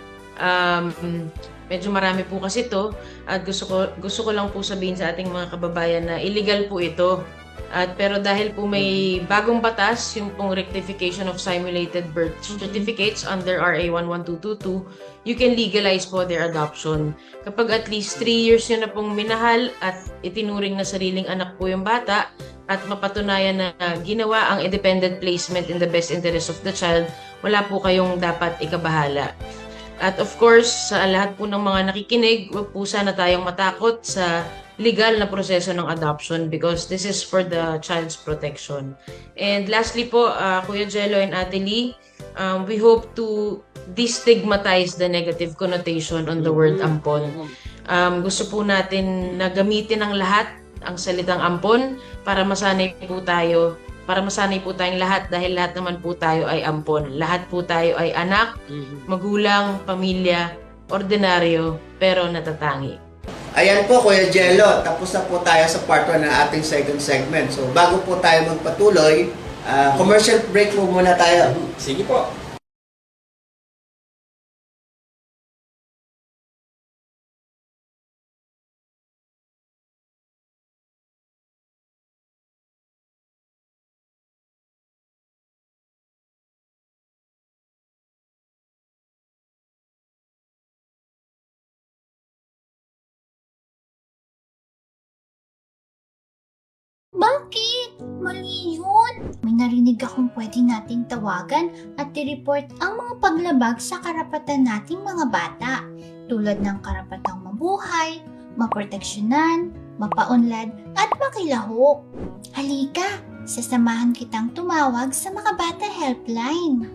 Medyo marami po kasi ito at gusto ko lang po sabihin sa ating mga kababayan na illegal po ito. Pero dahil po may bagong batas, yung pong rectification of simulated birth certificates under RA 11222, you can legalize po their adoption. Kapag at least 3 years yun na pong minahal at itinuring na sariling anak po yung bata at mapatunayan na ginawa ang independent placement in the best interest of the child, wala po kayong dapat ikabahala. At of course, sa lahat po ng mga nakikinig, huwag po sana tayong matakot sa legal na proseso ng adoption because this is for the child's protection. And lastly po, Kuya Jello and Ate Lee, we hope to destigmatize the negative connotation on the word ampon. Gusto po natin na gamitin ng lahat ang salitang ampon para masanay po tayong lahat dahil lahat naman po tayo ay ampon. Lahat po tayo ay anak, magulang, pamilya, ordinaryo, pero natatangi. Ayan po, Kuya Jello, tapos na po tayo sa part 1 ng ating second segment. So, bago po tayo magpatuloy, commercial break po muna tayo. Sige po. Bakit? Mali yun. May narinig akong pwede nating tawagan at i-report ang mga paglabag sa karapatan nating mga bata. Tulad ng karapatang mabuhay, maproteksyonan, mapaunlad at makilahok. Halika, sasamahan kitang tumawag sa mga bata helpline.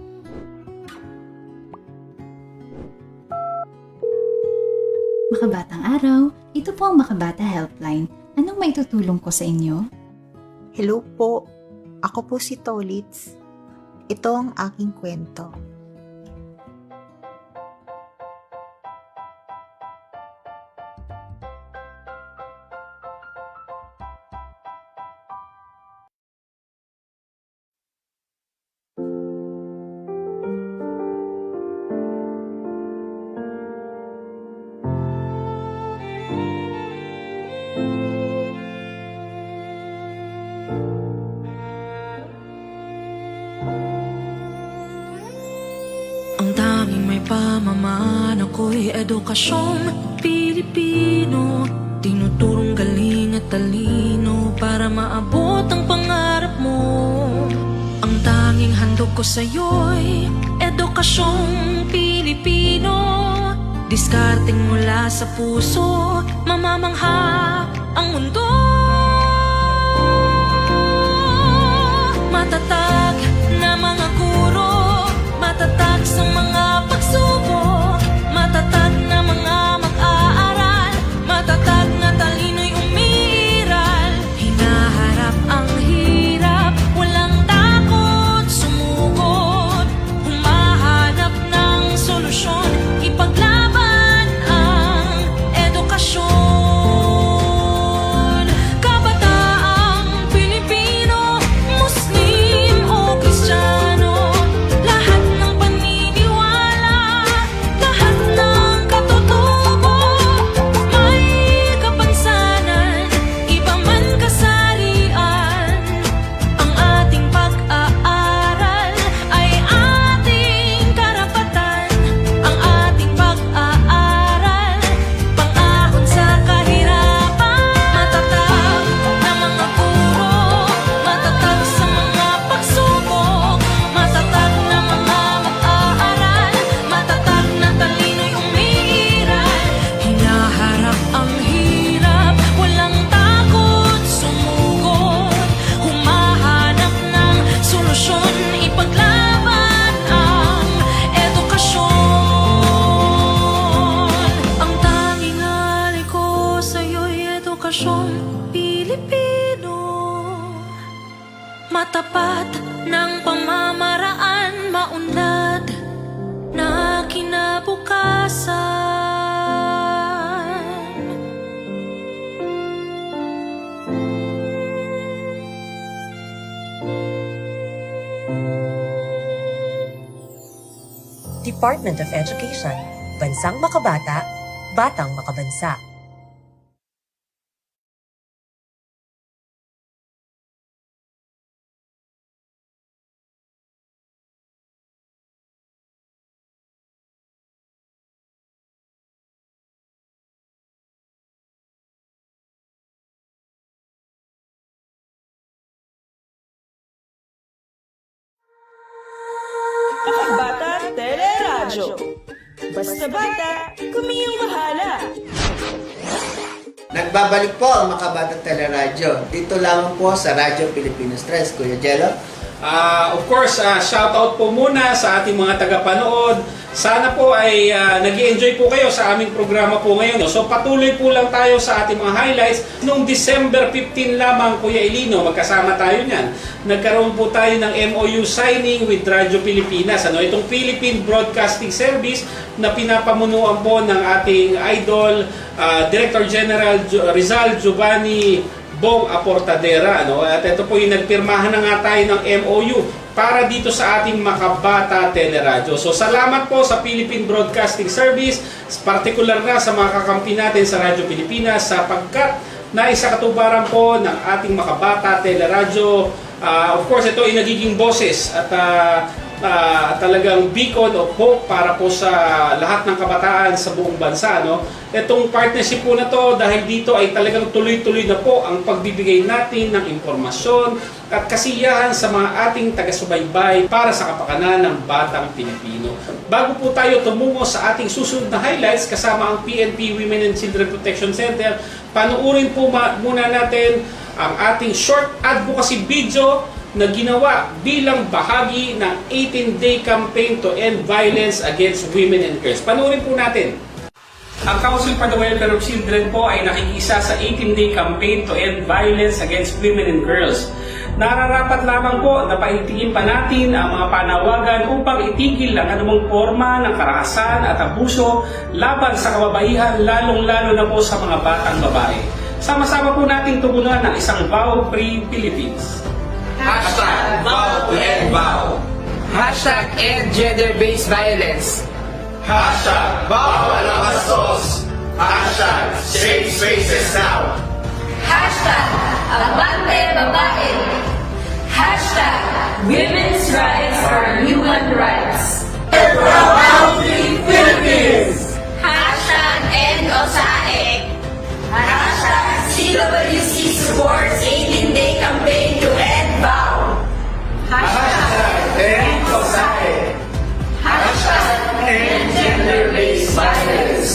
Makabatang araw, ito po ang Makabata Helpline. Anong may tutulong ko sa inyo? Hello po, ako po si Tolitz. Ito ang aking kwento. Ang tanging may pamamaan ako'y edukasyong Pilipino. Tinuturong galing at talino para maabot ang pangarap mo. Ang tanging handog ko sa'yo'y edukasyong Pilipino. Diskarteng mula sa puso, mamamangha ang mundo. Matatag na mga guro, matatag sa mga pagsubok, matatag na mga mag-aaral, matatag na talino'y umiiral. Hinaharap ang hirap, walang takot sumugod, humahanap ng solusyon, ipaglaban ang edukasyon. Kabataang Pilipino, Muslim o Kristiyano, lahat ng paniniwala, lahat ng katutubo, may kapansanan, iba man kasarian. Ang ating pag-aaral ay ating karapatan. Ang ating pag-aaral, pang-ahon sa kahirapan. Matatag na mga guro, matatag sa mga pagsubok, matatag na mga mag-aaral, matatag na talino'y umiiral. Hinaharap ang hirap, walang takot sumugod, humahanap ng solusyon, ipaglaban ang edukasyon. Ang tanging alay ko sa'yo'y edukasyong Pilipino. Matapat ng pamamaraan, maunlad na kinabukasan. Department of Education, Bansang Makabata, Batang Makabansa. Makabata Teleradyo. Basta bata, kami yung bahala. Nagbabalik po ang Makabata Teleradyo. Dito lamang po sa Radyo Pilipinas 3. Kuya Jello? Of course, shout out po muna sa ating mga tagapanood. Sana po ay nag-i-enjoy po kayo sa aming programa po ngayon. So patuloy po lang tayo sa ating mga highlights. Noong December 15 lamang, Kuya Elino, magkasama tayo niyan. Nagkaroon po tayo ng MOU signing with Radyo Pilipinas. Itong Philippine Broadcasting Service na pinapamunuan po ng ating idol, Director General Rizal Giovanni Bong Aportadera. At ito po yung nagpirmahan na nga tayo ng MOU para dito sa ating Makabata Teleradyo. So salamat po sa Philippine Broadcasting Service, particular na sa mga kakampi natin sa Radyo Pilipinas sapagkat naisakatuparan po ng ating Makabata Teleradyo. Of course, ito ay nagiging boses at talagang beacon of hope para po sa lahat ng kabataan sa buong bansa. Itong partnership po na to, dahil dito ay talagang tuloy-tuloy na po ang pagbibigay natin ng impormasyon at kasiyahan sa mga ating taga-subaybay para sa kapakanan ng batang Pilipino. Bago po tayo tumungo sa ating susunod na highlights kasama ang PNP Women and Children Protection Center, panuurin po muna natin ang ating short advocacy video na ginawa bilang bahagi ng 18-day campaign to end violence against women and girls. Panoorin po natin. Ang Council for the Welfare of Children po ay nakikisa sa 18-day campaign to end violence against women and girls. Nararapat lamang po na paigtingin pa natin ang mga panawagan upang itigil ang anumang forma ng karahasan at abuso laban sa kababaihan, lalong-lalo na po sa mga batang babae. Sama-sama po nating tugunan ng isang vow-free Philippines. Hashtag vow to end vow. Hashtag end gender-based violence. Hashtag bawal ang bastos. Hashtag safe spaces now. Hashtag Abante Babae. Hashtag Women's Rights are Human Rights. Philippines. Hashtag End Osae. Hashtag CWC supports 18-day campaign to end vow. Hashtag end Osae. Hashtag End gender-based violence.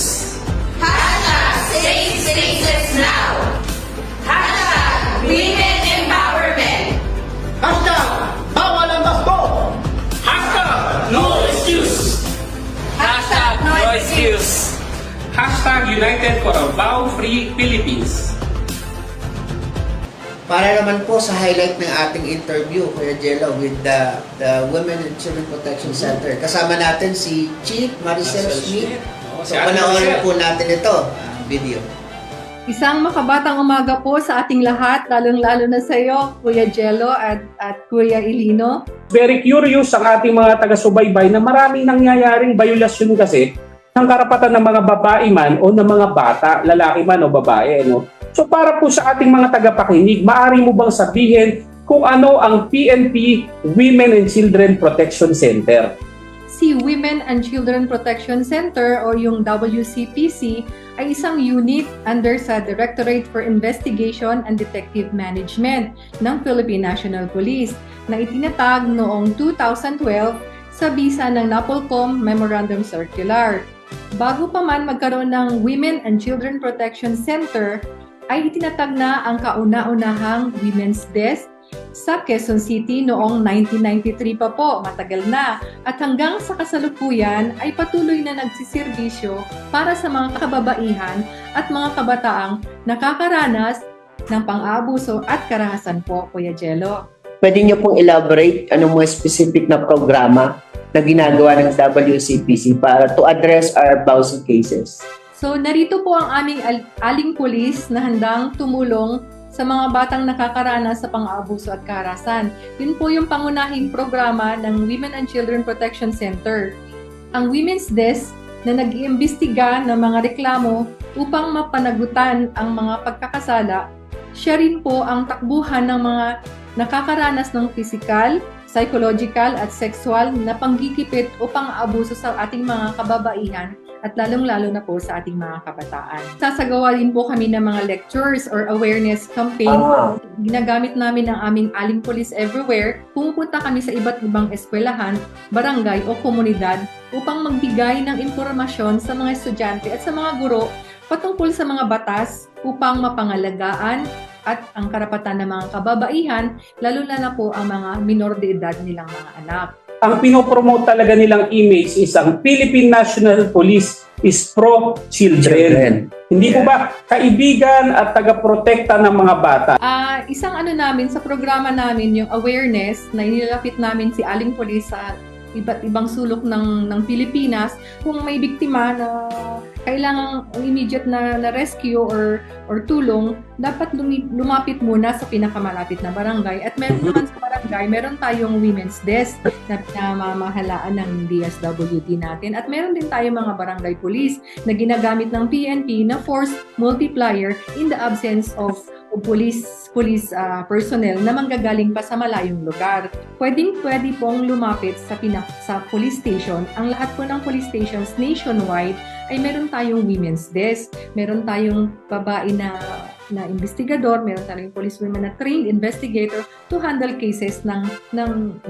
Hashtag Safe Spaces Now. Hashtag Women Empowerment. Hashtag bawal ang bastos. Hashtag no excuse. Hashtag no excuse. Hashtag United for a Vow-Free Philippines. Para naman po sa highlight ng ating interview, Kuya Jello, with the Women and Children Protection Center. Kasama natin si Chief Maricel Smith. So, panoorin po natin ito, video. Isang makabatang umaga po sa ating lahat, lalong-lalo na sa iyo, Kuya Jello at Kuya Elino. Very curious ang ating mga taga-subaybay na maraming nangyayaring violasyon kasi ng karapatan ng mga babae man o ng mga bata, lalaki man o babae. So para po sa ating mga tagapakinig, maaari mo bang sabihin kung ano ang PNP Women and Children Protection Center? Si Women and Children Protection Center o yung WCPC ay isang unit under sa Directorate for Investigation and Detective Management ng Philippine National Police na itinatag noong 2012 sa bisa ng NAPOLCOM Memorandum Circular. Bago pa man magkaroon ng Women and Children Protection Center, ay itinatag na ang kauna-unahang Women's Desk sa Quezon City noong 1993 pa po, matagal na. At hanggang sa kasalukuyan ay patuloy na nagsiservisyo para sa mga kababaihan at mga kabataang nakakaranas ng pang-aabuso at karahasan po, Kuya Jello. Pwede niyo pong elaborate anong mga specific na programa na ginagawa ng WCPC para to address our VAUSI cases? So, narito po ang aming aling pulis na handang tumulong sa mga batang nakakaranas sa pang-aabuso at karahasan. Yun po yung pangunahing programa ng Women and Children Protection Center. Ang Women's Desk na nag-iimbestiga ng mga reklamo upang mapanagutan ang mga pagkakasala, siya rin po ang takbuhan ng mga nakakaranas ng physical, psychological at sexual na panggigipit o pang-aabuso sa ating mga kababaihan at lalong-lalo na po sa ating mga kabataan. Sasagawa din po kami ng mga lectures or awareness campaign. Ginagamit namin ang aming Aling Police Everywhere. Pumupunta kami sa iba't ibang eskwelahan, barangay o komunidad upang magbigay ng impormasyon sa mga estudyante at sa mga guro patungkol sa mga batas upang mapangalagaan at ang karapatan ng mga kababaihan, lalo na po ang mga minor de edad nilang mga anak. Ang pinopromote talaga nilang image is ang Philippine National Police is pro-children. Hindi po ba kaibigan at taga-protekta ng mga bata? Isang namin sa programa namin, yung awareness na inilapit namin si Aling Police sa iba't ibang sulok ng Pilipinas. Kung may biktima na kailangang immediate na rescue or tulong, dapat lumapit muna sa pinakamalapit na barangay. At meron naman sa barangay, meron tayong women's desk na pinamamahalaan ng DSWD natin. At meron din tayong mga barangay police na ginagamit ng PNP na force multiplier in the absence of police personnel na manggagaling pa sa malayong lugar. Pwede pong lumapit sa police station. Ang lahat po ng police stations nationwide ay meron tayong women's desk, meron tayong babae na investigador, meron tayong police women na trained investigator to handle cases ng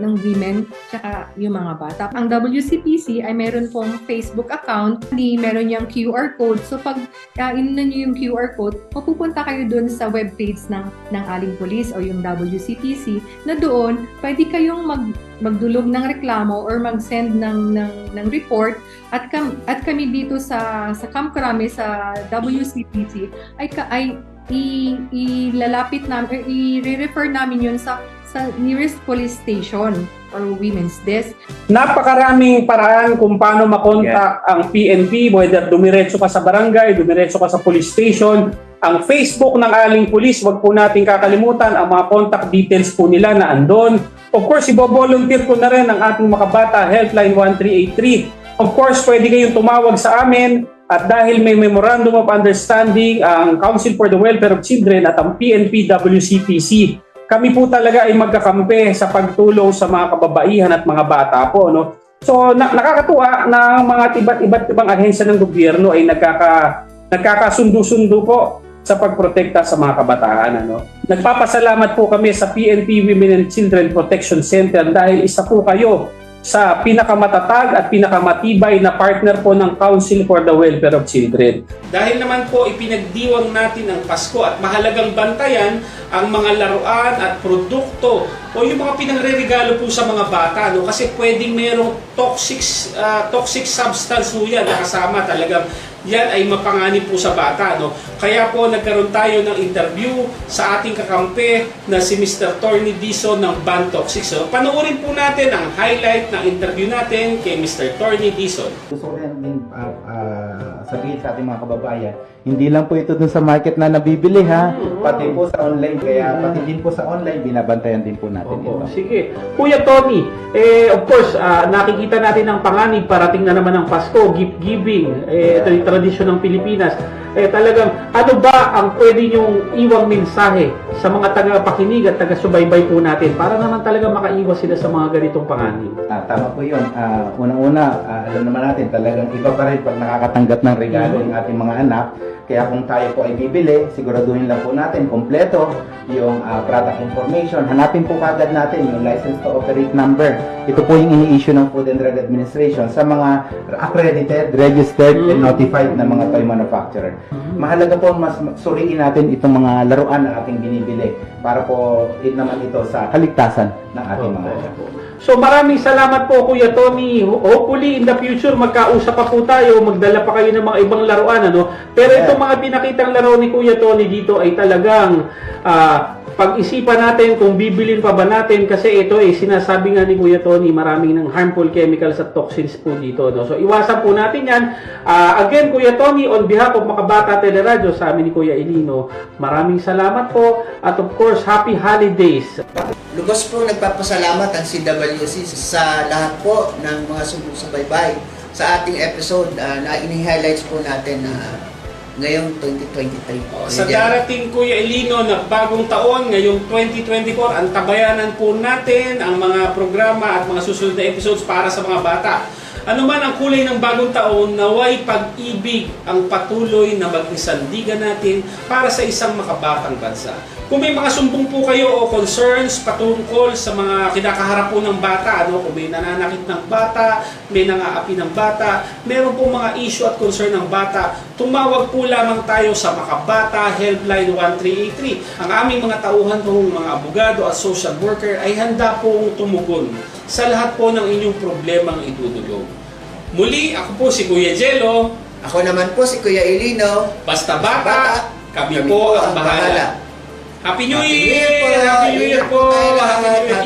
women tsaka yung mga bata. Ang WCPC ay meron pong Facebook account, meron yung QR code. So pag inunan nyo yung QR code, mapupunta kayo dun sa webpage ng Aling Police o yung WCPC na doon pwede kayong magdulog ng reklamo or mag-send ng report at kami dito sa Camp Crame sa WCPC ay ilalapit namin, i-refer namin yun sa nearest police station or women's desk. Napakaraming paraan kung paano makontak ang PNP, whether dumiretso ka sa barangay, dumiretso ka sa police station. Ang Facebook ng Aling Police, wag po natin kakalimutan, ang mga contact details po nila na andon. Of course, ibo-volunteer ko na rin ang ating Makabata Helpline 1383. Of course, pwede kayong tumawag sa amin. At dahil may Memorandum of Understanding ang Council for the Welfare of Children at ang PNP WCPC, kami po talaga ay magkakampi sa pagtulong sa mga kababaihan at mga bata po. No? So nakakatuwa na mga iba't ibang ahensya ng gobyerno ay nagkakasundo-sundo po sa pagprotekta sa mga kabataan. Ano? Nagpapasalamat po kami sa PNP Women and Children Protection Center dahil isa po kayo sa pinakamatatag at pinakamatibay na partner po ng Council for the Welfare of Children. Dahil naman po ipinagdiwang natin ang Pasko at mahalagang bantayan ang mga laruan at produkto o yung mga pinangreregalo po sa mga bata. No? Kasi pwedeng mayroong toxic substance po yan na kasama talagang yan ay mapanganib po sa bata. No? Kaya po nagkaroon tayo ng interview sa ating kakampi na si Mr. Torny Dizon ng Ban Toxic. So, panoorin po natin ang highlight ng interview natin kay Mr. Torny Dizon. Gusto ko rin din sabihin sa ating mga kababayan, hindi lang po ito dun sa market na nabibili ha, pati po sa online, kaya pati din po sa online, binabantayan din po natin ito. Sige. Kuya Tony, of course, nakikita natin ang panganib, parating na naman ang Pasko, gift giving, ito yung tradisyon ng Pilipinas. Talagang, ano ba ang pwede nyong iwang mensahe sa mga taga-pakinig at taga-subaybay po natin para naman talaga makaiwas sila sa mga ganitong panganib? Tama po yun. Unang-una, alam naman natin, talagang iba pa rin pag nakakatanggap ng regalo ng ating mga anak. Kaya kung tayo po ay bibili, siguraduhin lang po natin kompleto yung product information. Hanapin po kagad natin yung license to operate number. Ito po yung ini-issue ng Food and Drug Administration sa mga accredited, registered, and notified na mga toy manufacturer. Mahalaga po mas suriin natin itong mga laruan na ating binibili para po naman ito sa kaligtasan ng ating mga anak. So maraming salamat po Kuya Tony. Hopefully in the future magkausap pa po tayo, magdala pa kayo ng mga ibang laruan. Ano? Pero itong mga pinakitang laro ni Kuya Tony dito ay talagang pag-isipan natin kung bibilin pa ba natin kasi ito ay sinasabi nga ni Kuya Tony maraming ng harmful chemicals at toxins po dito. No? So iwasan po natin yan. Again Kuya Tony, on behalf of Makabata Teleradyo sa amin ni Kuya Elino, maraming salamat po at of course happy holidays. Lubos po nagpapasalamat ang CWC sa lahat po ng mga sumusubaybay sa ating episode na ini-highlights po natin ngayong 2023. Sa darating Kuya Elino na bagong taon, ngayong 2024, ang tabayanan po natin ang mga programa at mga susunod na episodes para sa mga bata. Ano man ang kulay ng bagong taon, naway pag-ibig ang patuloy na magnisandigan natin para sa isang makabatang bansa. Kung may mga sumbong po kayo o concerns patungkol sa mga kinakaharap po ng bata, kung may nananakit ng bata, may nangaapi ng bata, meron po mga issue at concern ng bata, tumawag po lamang tayo sa Makabata Helpline 1383. Ang aming mga tauhan pong mga abogado at social worker ay handa pong tumugon sa lahat po ng inyong problemang idudulog. Muli, ako po si Kuya Jello. Ako naman po si Kuya Elino. Basta bata, kami po ang bahala. Happy New Year! Happy New Year po! Happy New Year po! Happy New Year!